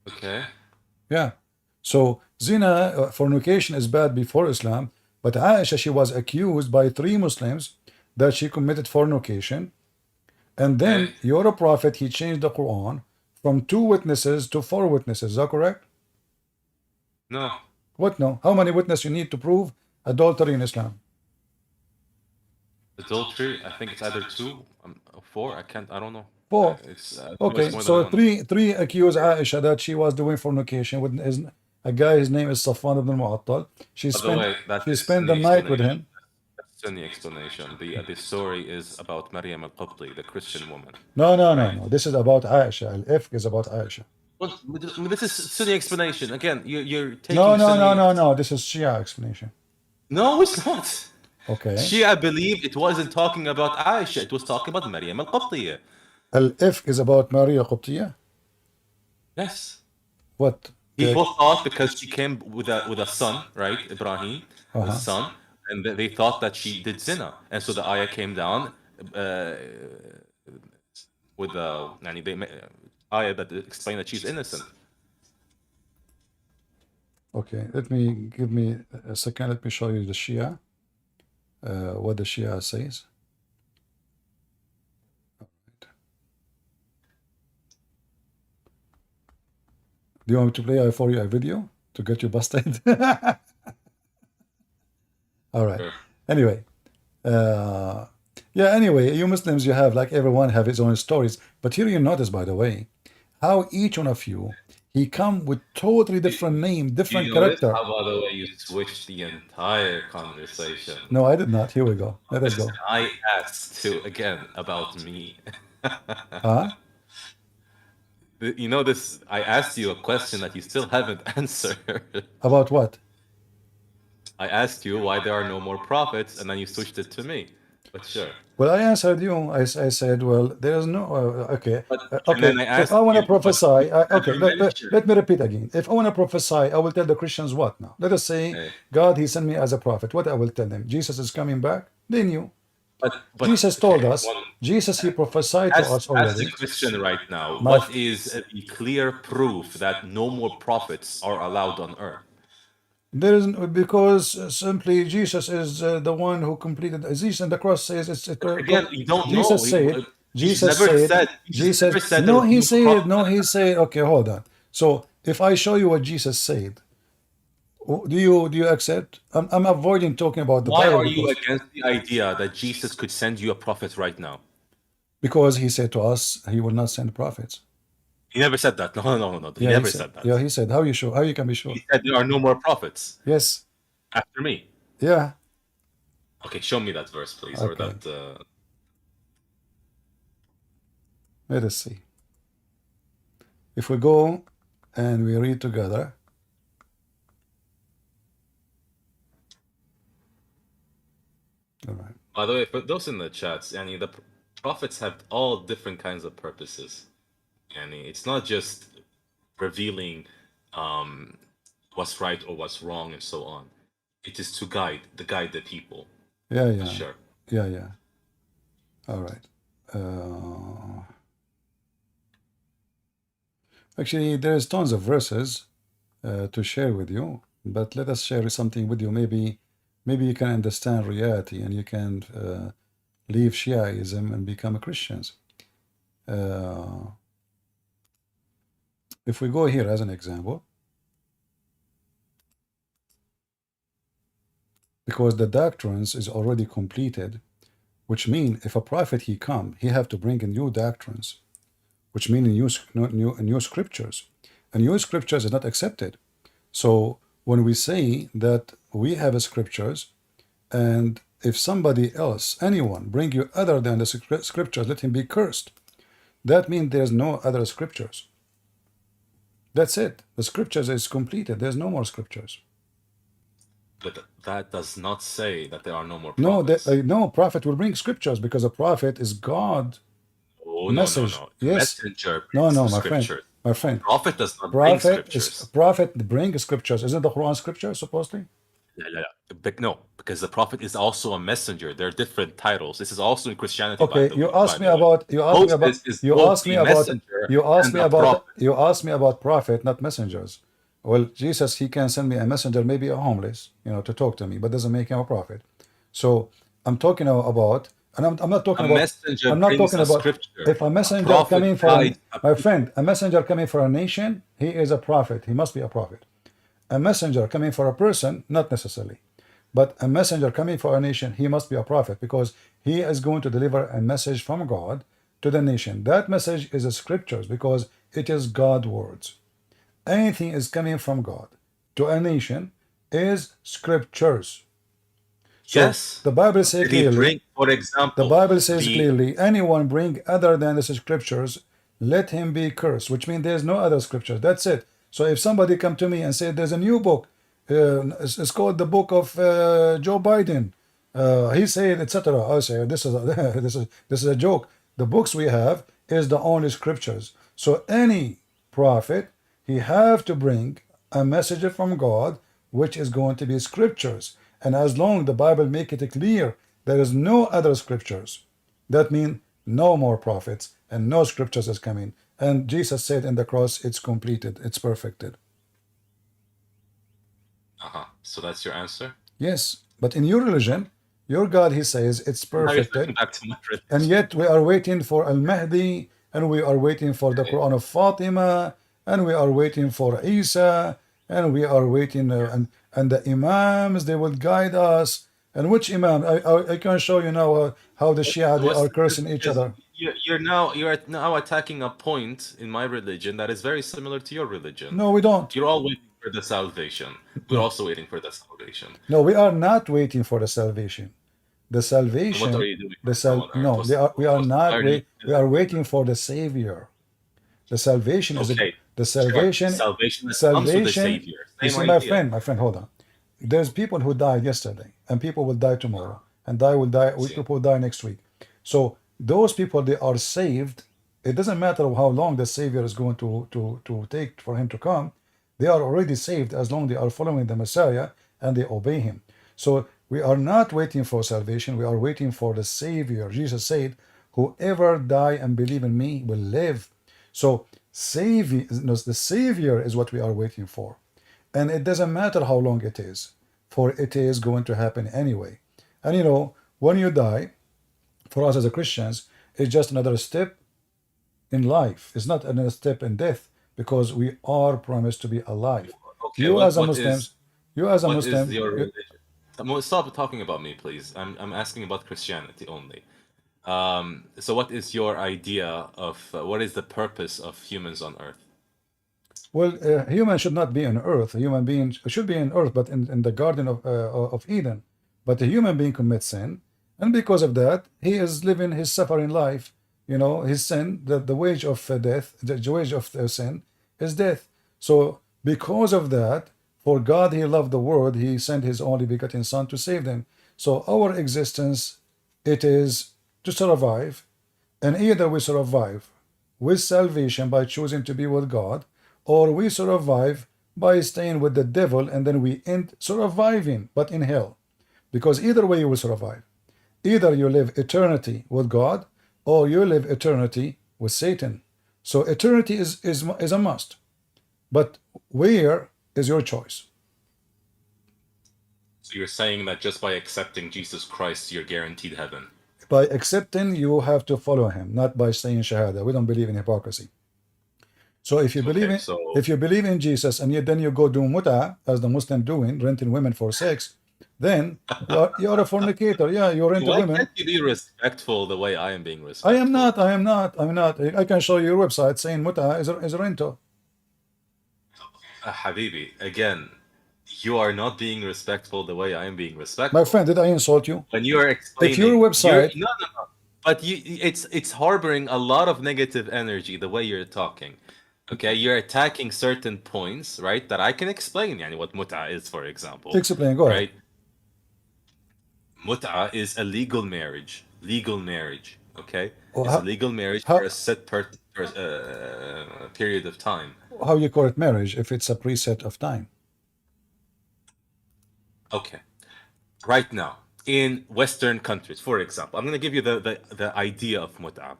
Okay. Yeah. So zina, fornication is bad before Islam, but Aisha, she was accused by 3 Muslims that she committed fornication. And then your prophet, he changed the Quran from 2 witnesses to 4 witnesses. Is that correct? No. What no? How many witnesses you need to prove adultery in Islam? Adultery, I think it's either 2 or 4. I don't know. 4. It's Okay, more so than one. 3 accuse Aisha that she was doing fornication with a guy, his name is Safwan ibn al-Mu'attal. She By the way, she that's spent the night with him. That's Sunni explanation. The story is about Maryam al-Qibti, the Christian woman. No. This is about Aisha. Al-Ifk is about Aisha. Well, this is Sunni explanation. Again, you're taking Sunni... No. This is Shia explanation. No, it's not. Okay. Shia believed it wasn't talking about Aisha. It was talking about Maryam al-Qibtiyya. Al-Ifk is about Maria Qibtiyya? Yes. What? People thought because she came with a son, right, Ibrahim, his son, and they thought that she did zina, and so the ayah came down with the ayah that explained that she's innocent. Okay, give me a second. Let me show you the Shia. What the Shia says. Do you want me to play for you a video to get you busted? All right. Sure. Anyway, anyway, you Muslims, you have, like everyone have his own stories. But here you notice, by the way, how each one of you, he come with totally different name, different character. How, by the way, you switched the entire conversation. No, I did not. Here we go. Let us go. I asked too, again, about me. Huh? You know this, I asked you a question that you still haven't answered. About what? I asked you why there are no more prophets, and then you switched it to me. But sure. Well, I answered you. I said, well, there is no. Okay. And then I If I want to asked you, prophesy, but you mentioned- let me repeat again. If I want to prophesy, I will tell the Christians what now? Let us say, Okay. God, he sent me as a prophet. What I will tell them? Jesus is coming back? They knew. But Jesus told okay, us, Jesus, he prophesied to us as the already. Christian right now, My- what is the clear proof that no more prophets are allowed on earth? There isn't, because simply Jesus is the one who completed. Jesus on the cross says it's. Again, you don't Jesus know. said. Jesus Jesus never said. said. Jesus never said there No, was he no said. prophet. No, he said. Okay, hold on. So if I show you what Jesus said, do you accept? I'm avoiding talking about the Why Bible are you because, against the idea that Jesus could send you a prophet right now? because he said to us he will not send prophets. He never said that. No. He Yeah, never said that. Yeah, he said. How you sure? How you can be sure? He said there are no more prophets Yes. after me. Yeah. Okay, show me that verse, please, or Okay. that. Let us see. If we go and we read together. All right. By the way, for those in the chats, the prophets have all different kinds of purposes. It's not just revealing what's right or what's wrong and so on. It is to guide the people. Yeah. Sure. Yeah. All right. Actually, there's tons of verses to share with you, but let us share something with you. Maybe you can understand reality and you can leave Shiaism and become Christians. If we go here as an example, because the doctrines is already completed, which mean if a prophet he come, he have to bring in new doctrines, which mean new scriptures, and new scriptures is not accepted. So when we say that we have scriptures, and if somebody else, anyone, bring you other than the scriptures, let him be cursed. That means there's no other scriptures. That's it. The scriptures is completed. There's no more scriptures. But that does not say that there are no more No, prophets. no prophet will bring scriptures because a prophet is God. Oh, message. No. Yes. Messenger No, brings my scripture. friend. My friend. Prophet does not bring scriptures. Prophet bring scriptures. Isn't the Quran scripture supposedly? Yeah. But no, because the prophet is also a messenger. There are different titles. This is also in Christianity. Okay, you asked me about prophet, not messengers. Well, Jesus, he can send me a messenger, maybe a homeless, to talk to me, but doesn't make him a prophet. So I'm talking about, and I'm not talking about. I'm not talking about scripture. If a messenger coming for my friend, a messenger coming for a nation, he is a prophet. He must be a prophet. A messenger coming for a person, not necessarily. But a messenger coming for a nation, he must be a prophet because he is going to deliver a message from God to the nation. That message is the scriptures because it is God's words. Anything is coming from God to a nation is scriptures. So yes. The Bible says clearly, for example, the Bible says clearly, anyone bring other than the scriptures, let him be cursed, which means there's no other scriptures. That's it. So if somebody come to me and say there's a new book, it's called the book of Joe Biden, he said, etc. I say this is a joke. The books we have is the only scriptures. So any prophet, he have to bring a message from God, which is going to be scriptures. And as long the Bible make it clear there is no other scriptures, that means no more prophets and no scriptures is coming. And Jesus said in the cross, it's completed, it's perfected. So that's your answer? Yes, but in your religion, your God, he says it's perfected. Back to my religion. And yet we are waiting for Al-Mahdi, and we are waiting for the Quran of Fatima, and we are waiting for Isa, and we are waiting, and the Imams, they will guide us. And which Imam? I can show you now how the Shia, they are cursing each other. You're now attacking a point in my religion that is very similar to your religion. No, we don't. You're all waiting for the salvation. We're also waiting for the salvation. No, we are not waiting for the salvation. The salvation. What are you doing? We are not. We are waiting for the Savior. The salvation is the salvation. Sure. Salvation comes with the Savior. You see, my friend, hold on. There's people who died yesterday, and people will die tomorrow, and people will die next week. So those people, they are saved. It doesn't matter how long the Savior is going to take for him to come. They are already saved as long as they are following the Messiah and they obey him. So We are not waiting for salvation. We are waiting for the Savior. Jesus said, whoever die and believe in me will live. So the Savior is what we are waiting for. And it doesn't matter how long it is, for it is going to happen anyway. And you know, when you die, for us as a Christians, it's just another step in life. It's not another step in death, because we are promised to be alive. Okay, You as a what Muslim, is Muslim, your religion? Stop talking about me, please. I'm asking about Christianity only. So what is your idea of what is the purpose of humans on Earth? well, a human should not be on earth. A human being should be on earth, but in the Garden of Eden. But a human being commits sin, and because of that, he is living his suffering life. You know, his sin, the wage of death, the wage of sin is death. So because of that, for God he loved the world, he sent his only begotten Son to save them. So our existence, it is to survive, and either we survive with salvation by choosing to be with God, or we survive by staying with the devil, and then we end surviving, but in hell. Because either way you will survive. Either you live eternity with God, or you live eternity with Satan. So eternity is a must. But where is your choice? So you're saying that just by accepting Jesus Christ, you're guaranteed heaven. By accepting, you have to follow him, not by saying Shahada. We don't believe in hypocrisy. So if you believe in Jesus, and then you go do muta, as the Muslim doing, renting women for sex, then you are a fornicator. Yeah, you rent women. Why can't you be respectful the way I am being respectful? I am not. I can show you your website saying muta is a rental. Habibi, again, you are not being respectful the way I am being respectful. My friend, did I insult you? When you are explaining, if your website, no. But it's harboring a lot of negative energy the way you're talking. Okay, you're attacking certain points, right? That I can explain. Yani what muta is, for example. Explain. Go ahead. Right? Muta is a legal marriage. Legal marriage. Okay, it's a legal marriage for a set period of time. How you call it marriage if it's a preset of time? Okay, right now in Western countries, for example, I'm going to give you the idea of muta.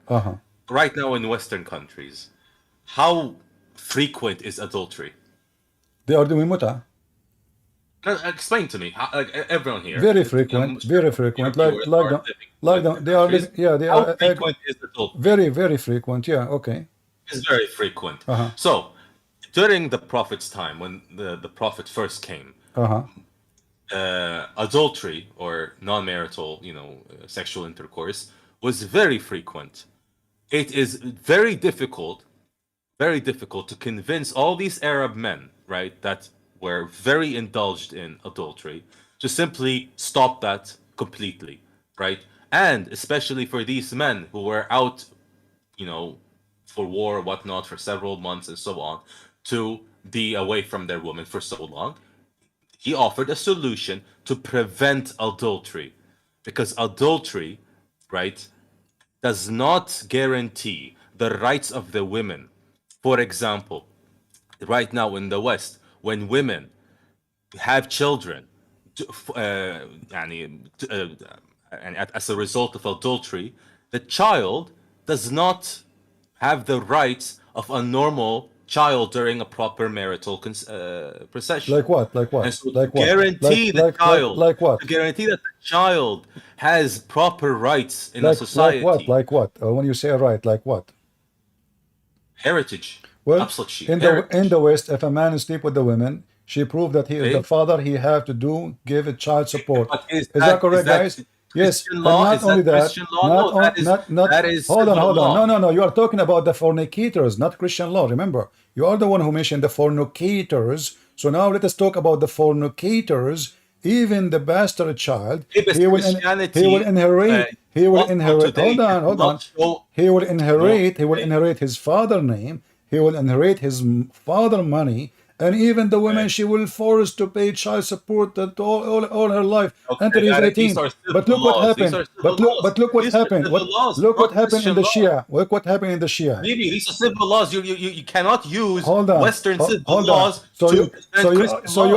Right now in Western countries, how frequent is adultery? They are doing muta. Explain to me. Everyone here. Very frequent. Very frequent. They are living. Yeah, they how are. Frequent is adultery? Very, very frequent. Yeah. Okay. It's very frequent. So, during the Prophet's time, when the Prophet first came, adultery or non-marital, sexual intercourse was very frequent. It is very difficult to convince all these Arab men, right, that were very indulged in adultery, to simply stop that completely, right? And especially for these men who were out, for war or whatnot for several months and so on, to be away from their women for so long, he offered a solution to prevent adultery. Because adultery, right, does not guarantee the rights of the women. For example, right now in the West, when women have children, as a result of adultery, the child does not have the rights of a normal child during a proper marital procession. Like what? And so to guarantee the child, like what? To guarantee that the child has proper rights in a society. Like what? When you say right, like what? Heritage. Well, absolutely. In the West, if a man sleep with the women, she proved that he is the father. He have to give a child support. Is that correct, guys? Yes. And not only that. Hold on. No. You are talking about the fornicators, not Christian law. Remember, you are the one who mentioned the fornicators. So now let us talk about the fornicators. Even the bastard child, he will inherit. Hold on. He will inherit his father name. He will inherit his father money, and even the woman, she will force to pay child support all her life until he's 18. But look what happened. But look what happened. Look what happened in the Shia. Look what happened in the Shia. Maybe these are civil laws. You cannot use Western civil laws. So you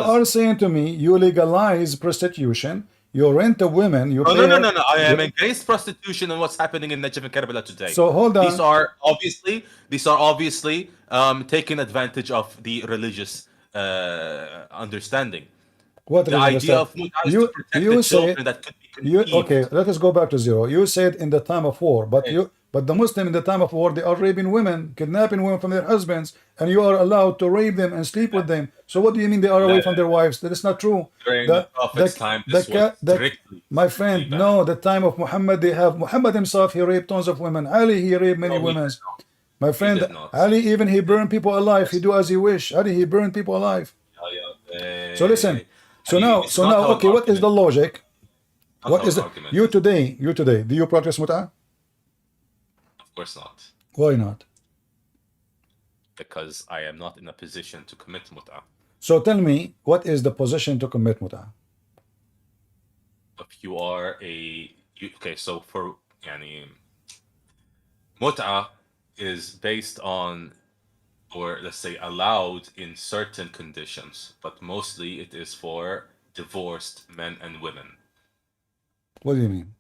are saying to me, you legalize prostitution, You rent a woman. You No, pay her. no. I am against prostitution and what's happening in Najaf and Karbala today. So hold on. These are obviously taking advantage of the religious understanding. What The idea of mut'ah is to protect the children that could be conceived. Okay, let us go back to zero. You said in the time of war, but the Muslim in the time of war, they are raping women, kidnapping women from their husbands, and you are allowed to rape them and sleep with them. So what do you mean they are away from their wives? That is not true. During the Prophet's time, this was strictly my friend, no, the time of Muhammad, Muhammad himself, he raped tons of women. Ali, he raped many women. My friend, Ali, even he burned people alive. He do as he wish. Ali, he burned people alive. So listen. So now, okay, what is the logic? What is you today? Do you practice mut'ah? Of course not. Why not? Because I am not in a position to commit mut'ah. So tell me, what is the position to commit mut'ah? If you are okay, so for mut'ah is based on, or let's say allowed in certain conditions, but mostly it is for divorced men and women. What do you mean?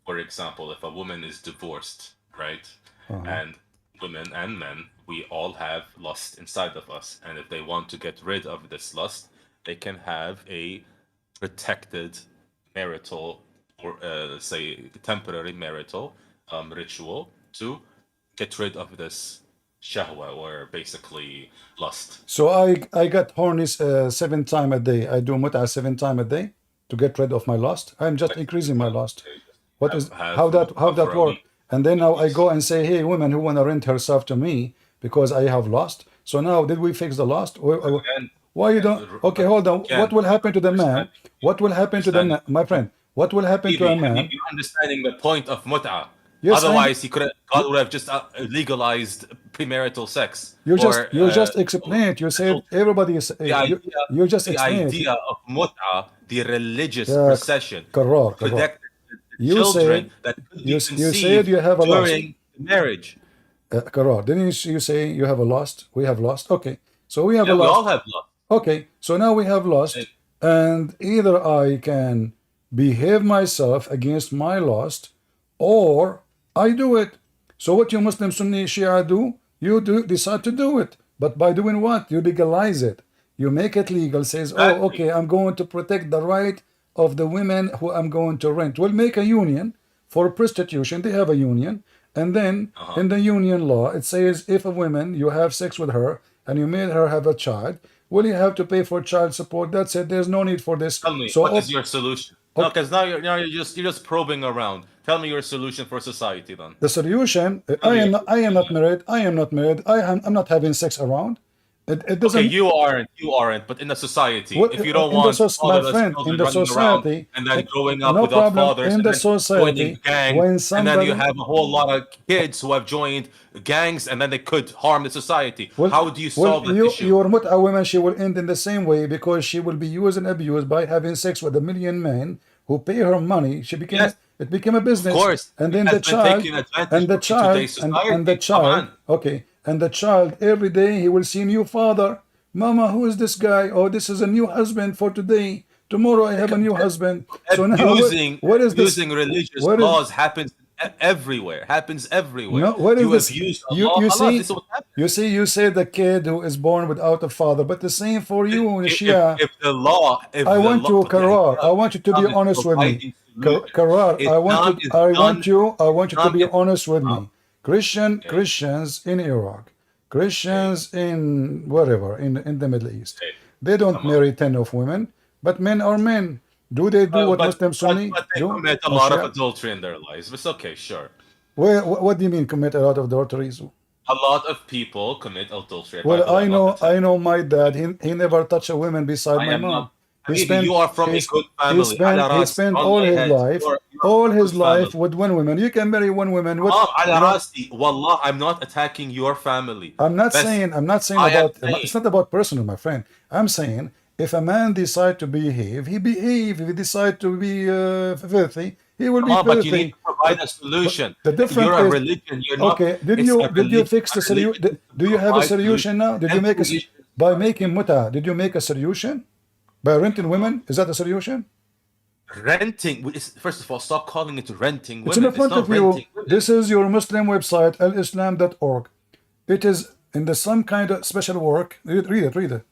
For example, if a woman is divorced, right? And women and men, we all have lust inside of us. And if they want to get rid of this lust, they can have a protected marital, or let's say temporary marital ritual to get rid of this shahwa, or basically lust. So I got horny 7 times a day. I do mut'ah 7 times a day to get rid of my lust. I'm just increasing my lust. What is how that work? And then now I go and say, hey, woman who wanna rent herself to me because I have lust. So now did we fix the lust? Why you don't? Okay, hold on. What will happen to the man? What will happen to the man, my friend? What will happen to a man? You're understanding the point of mut'ah. Yes, otherwise, God would have just legalized premarital sex. You just explained. You said everybody is. You just explained. The idea of mut'ah, the religious procession, correct. You children said that could be you said you have a during marriage. Correct. Didn't you say you have a lust? We have lust. Okay, so we have a lust. We all have lust. Okay, so now we have lust, and either I can behave myself against my lust, or I do it. So what you Muslim, Sunni, Shia do, you decide to do it. But by doing what? You legalize it. You make it legal, says, oh, okay, I'm going to protect the right of the women who I'm going to rent. We'll make a union for prostitution. They have a union. And then in the union law, it says if a woman, you have sex with her and you made her have a child, well, you have to pay for child support. That's it. There's no need for this. Tell me, what is your solution? No, because now you're just probing around. Tell me your solution for society then. The solution, I am not married. I'm not having sex around. It doesn't. Okay, you aren't. But in the society, if you don't want my friend, in the society, and then growing up no without problem. fathers, In the society, and then you have a whole lot of kids who have joined gangs, and then they could harm the society. How do you solve that issue? Your mut'ah woman, she will end in the same way, because she will be used and abused by having sex with 1 million men who pay her money. She became it became a business. Of course. And then the child every day he will see a new father. Mama, who is this guy? Oh, this is a new husband for today. Tomorrow I have a new husband. So now what is this? Using religious laws happens everywhere. No, what is this? You see, you say the kid who is born without a father, but the same for you, Shia. I want you to be honest with me. Karar, I want you to be honest with me. Christians in Iraq, Christians in wherever in the Middle East, they don't marry 10 of women, but men are men. Do they do what Muslim Sunni but they do? commit a lot of adultery in their lives. It's okay, sure. What do you mean commit a lot of adulteries? A lot of people commit adultery. Well, I know my dad. He never touched a woman beside my mom. You are from a good family. He spent all his life with one woman. You can marry one woman. Wallah, I'm not attacking your family. I'm not saying about. It's not about personal, my friend. I'm saying if a man decide to behave, he behave. If he decide to be filthy, he will be filthy. But you need to provide a solution. The difference you're a religion. You're not. Okay. Did you fix the solution? Do you have a solution now? Did you make by making mut'ah? Did you make a solution? By renting women, is that a solution? renting. First of all, stop calling it renting It's in women. the front It's of not you. renting women. This is your Muslim website, alislam.org. It is in the some kind of special work. Read it.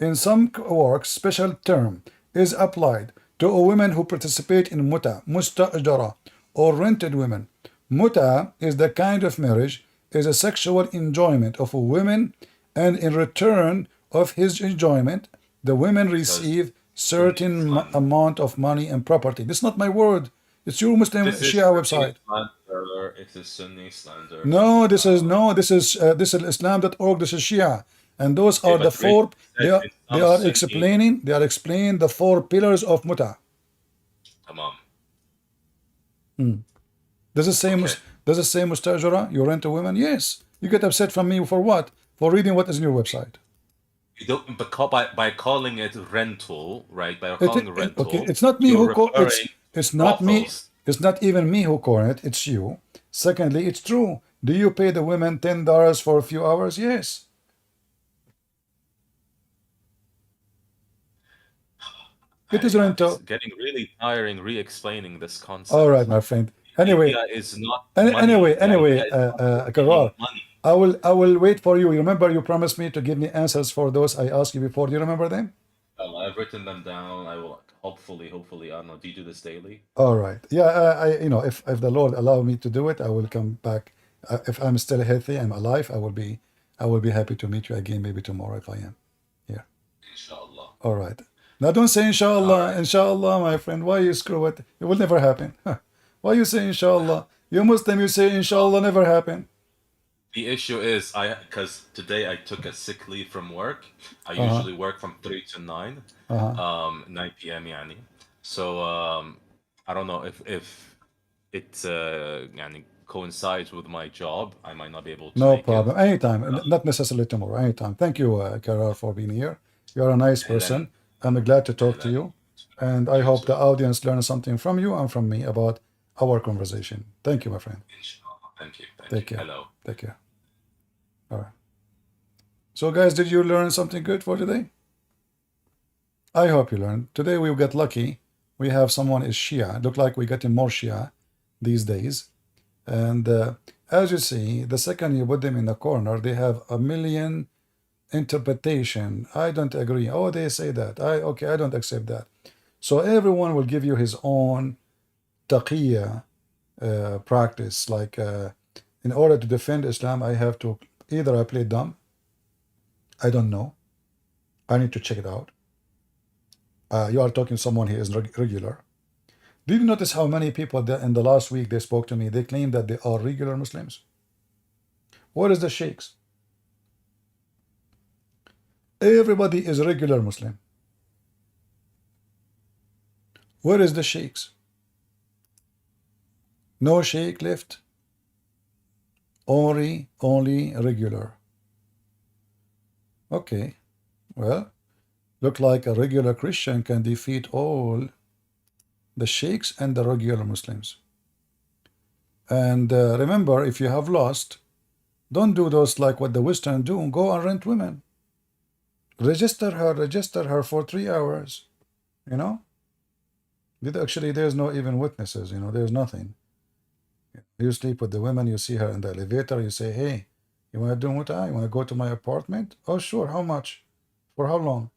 In some work, special term is applied to a women who participate in muta, mustajara, or rented women. Muta is the kind of marriage, is a sexual enjoyment of a woman, and in return of his enjoyment, the women receive certain amount of money and property. This is not my word. It's your Muslim This is Shia Sunni website. slander. It is Sunni slander. No, this is Islam.org. This is Shia, and those are the but four. said They it's are Sunni. explaining. They are explaining the 4 pillars of muta. Come on. Does it say Okay. does it say mustajara? You rent a woman? Yes. You get upset from me for what? For reading what is in your website. You don't, but by calling it rental, right? By It- calling it- it rental, okay, it's not me you're who call referring it's not me. brothels. It's not even me who coin it. It's you. Secondly, it's true. Do you pay the women $10 for a few hours? Yes. It is rental. It's getting really tiring re-explaining this concept. All right, my friend. Anyway, Idea is not money. anyway, The idea is not Karar, money. I will wait for you. You remember you promised me to give me answers for those I asked you before. Do you remember them? I've written them down. I will hopefully, I don't know. Do you do this daily? All right. Yeah, if the Lord allow me to do it, I will come back. If I'm still healthy, I'm alive, I will be happy to meet you again, maybe tomorrow if I am. Yeah. Inshallah. All right. Now don't say inshallah, inshallah, my friend. Why you screw it? It will never happen. Why you say inshallah? You Muslim, you say inshallah never happen. The issue is because today I took a sick leave from work. I usually work from 3 to 9, 9 p.m. يعني. So I don't know if it يعني coincides with my job. I might not be able to No make problem. it. Anytime. Not necessarily tomorrow. Anytime. Thank you, Karar, for being here. You're a nice person. I'm glad to talk to you. And I hope the audience learns something from you and from me about our conversation. Thank you, my friend. Inshallah. Thank you. Take care. Hello. Take care. All right. So, guys, did you learn something good for today? I hope you learned. Today we got lucky. We have someone is Shia. Look like we're getting more Shia these days. And as you see, the second you put them in the corner, they have a million interpretation. I don't agree. Oh, they say that. Okay, I don't accept that. So everyone will give you his own taqiyya practice. Like in order to defend Islam, I have to either I play dumb. I don't know. I need to check it out. You are talking to someone who is regular. Did you notice how many people that in the last week they spoke to me? They claim that they are regular Muslims. What is the sheikhs? Everybody is a regular Muslim. Where is the sheikhs? No sheikh left. Only regular. Okay. Well, look like a regular Christian can defeat all the sheikhs and the regular Muslims. And remember, if you have lost, don't do those like what the Western do. Go and rent women. Register her for 3 hours. You know? Actually, there's no even witnesses. You know, there's nothing. You sleep with the women, you see her in the elevator, you say, hey, you want to do muta? You want to go to my apartment? Oh, sure. How much? For how long?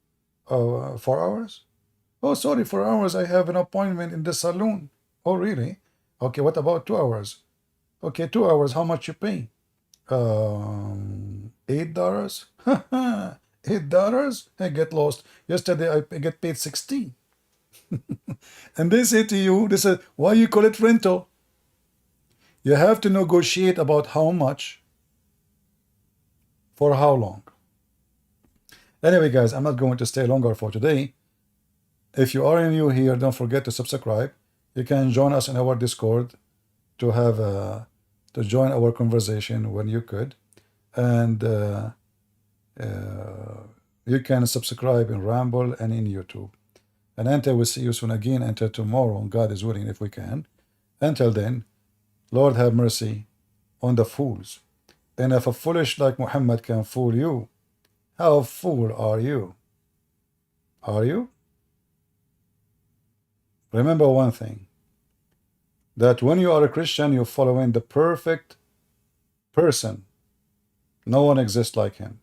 4 hours? Oh, sorry, 4 hours. I have an appointment in the saloon. Oh, really? Okay, what about 2 hours? Okay, 2 hours. How much you pay? $8? $8? I get lost. Yesterday I get paid 16. And they say to you, they say, why you call it rental? You have to negotiate about how much, for how long. Anyway, guys, I'm not going to stay longer for today. If you are new here, don't forget to subscribe. You can join us in our Discord to have to join our conversation when you could. And you can subscribe in Rumble and in YouTube. And until we see you soon again, until tomorrow, God is willing, if we can. Until then, Lord have mercy on the fools. And if a foolish like Muhammad can fool you, how fool are you? Are you? Remember one thing, that when you are a Christian, you follow in the perfect person. No one exists like him.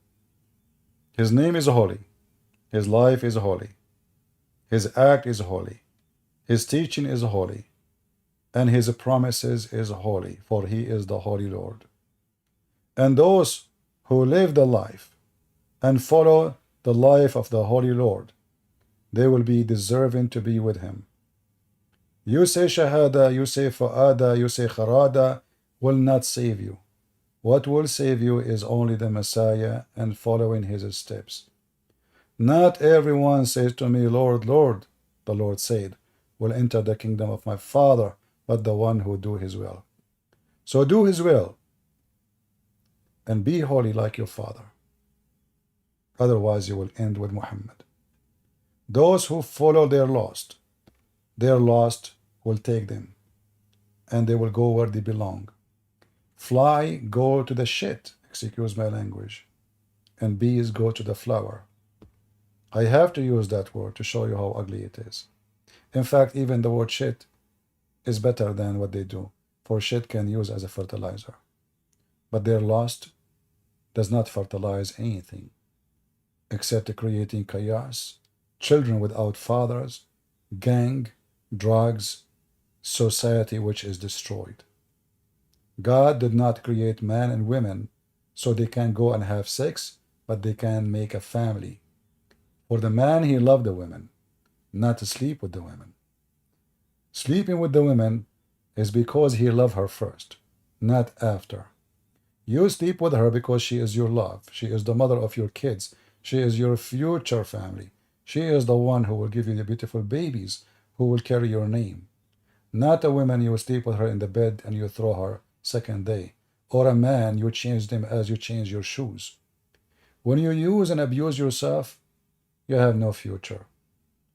His name is holy. His life is holy. His act is holy. His teaching is holy. And his promises is holy, for he is the Holy Lord. And those who live the life and follow the life of the Holy Lord, they will be deserving to be with him. You say shahada, you say fu'ada, you say kharada will not save you. What will save you is only the Messiah and following his steps. Not everyone says to me, Lord, Lord, the Lord said, will enter the kingdom of my Father, but the one who do his will. So do his will and be holy like your Father. Otherwise you will end with Muhammad. Those who follow their lost will take them, and they will go where they belong. Fly go to the shit, excuse my language, and bees go to the flower. I have to use that word to show you how ugly it is. In fact, even the word shit is better than what they do, for shit can use as a fertilizer. But their lust does not fertilize anything except creating chaos, children without fathers, gang, drugs, society which is destroyed. God did not create man and women so they can go and have sex, but they can make a family. For the man, he loved the women, not to sleep with the women. Sleeping with the women is because he loved her first, not after. You sleep with her because she is your love. She is the mother of your kids. She is your future family. She is the one who will give you the beautiful babies who will carry your name. Not a woman you sleep with her in the bed and you throw her second day. Or a man, you change them as you change your shoes. When you use and abuse yourself, you have no future.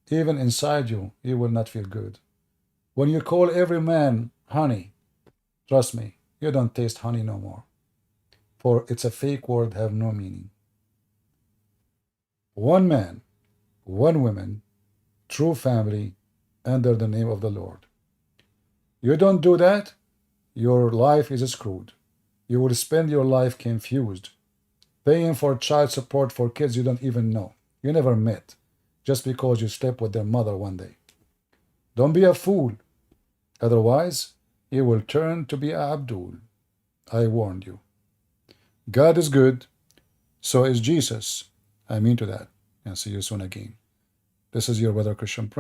Even inside you, you will not feel good. When you call every man honey, trust me, you don't taste honey no more. For it's a fake word, have no meaning. One man, one woman, true family, under the name of the Lord. You don't do that, your life is screwed. You will spend your life confused, paying for child support for kids you don't even know, you never met, just because you slept with their mother one day. Don't be a fool. Otherwise, you will turn to be Abdul. I warned you. God is good, so is Jesus. I mean to that. And see you soon again. This is your brother Christian Prince.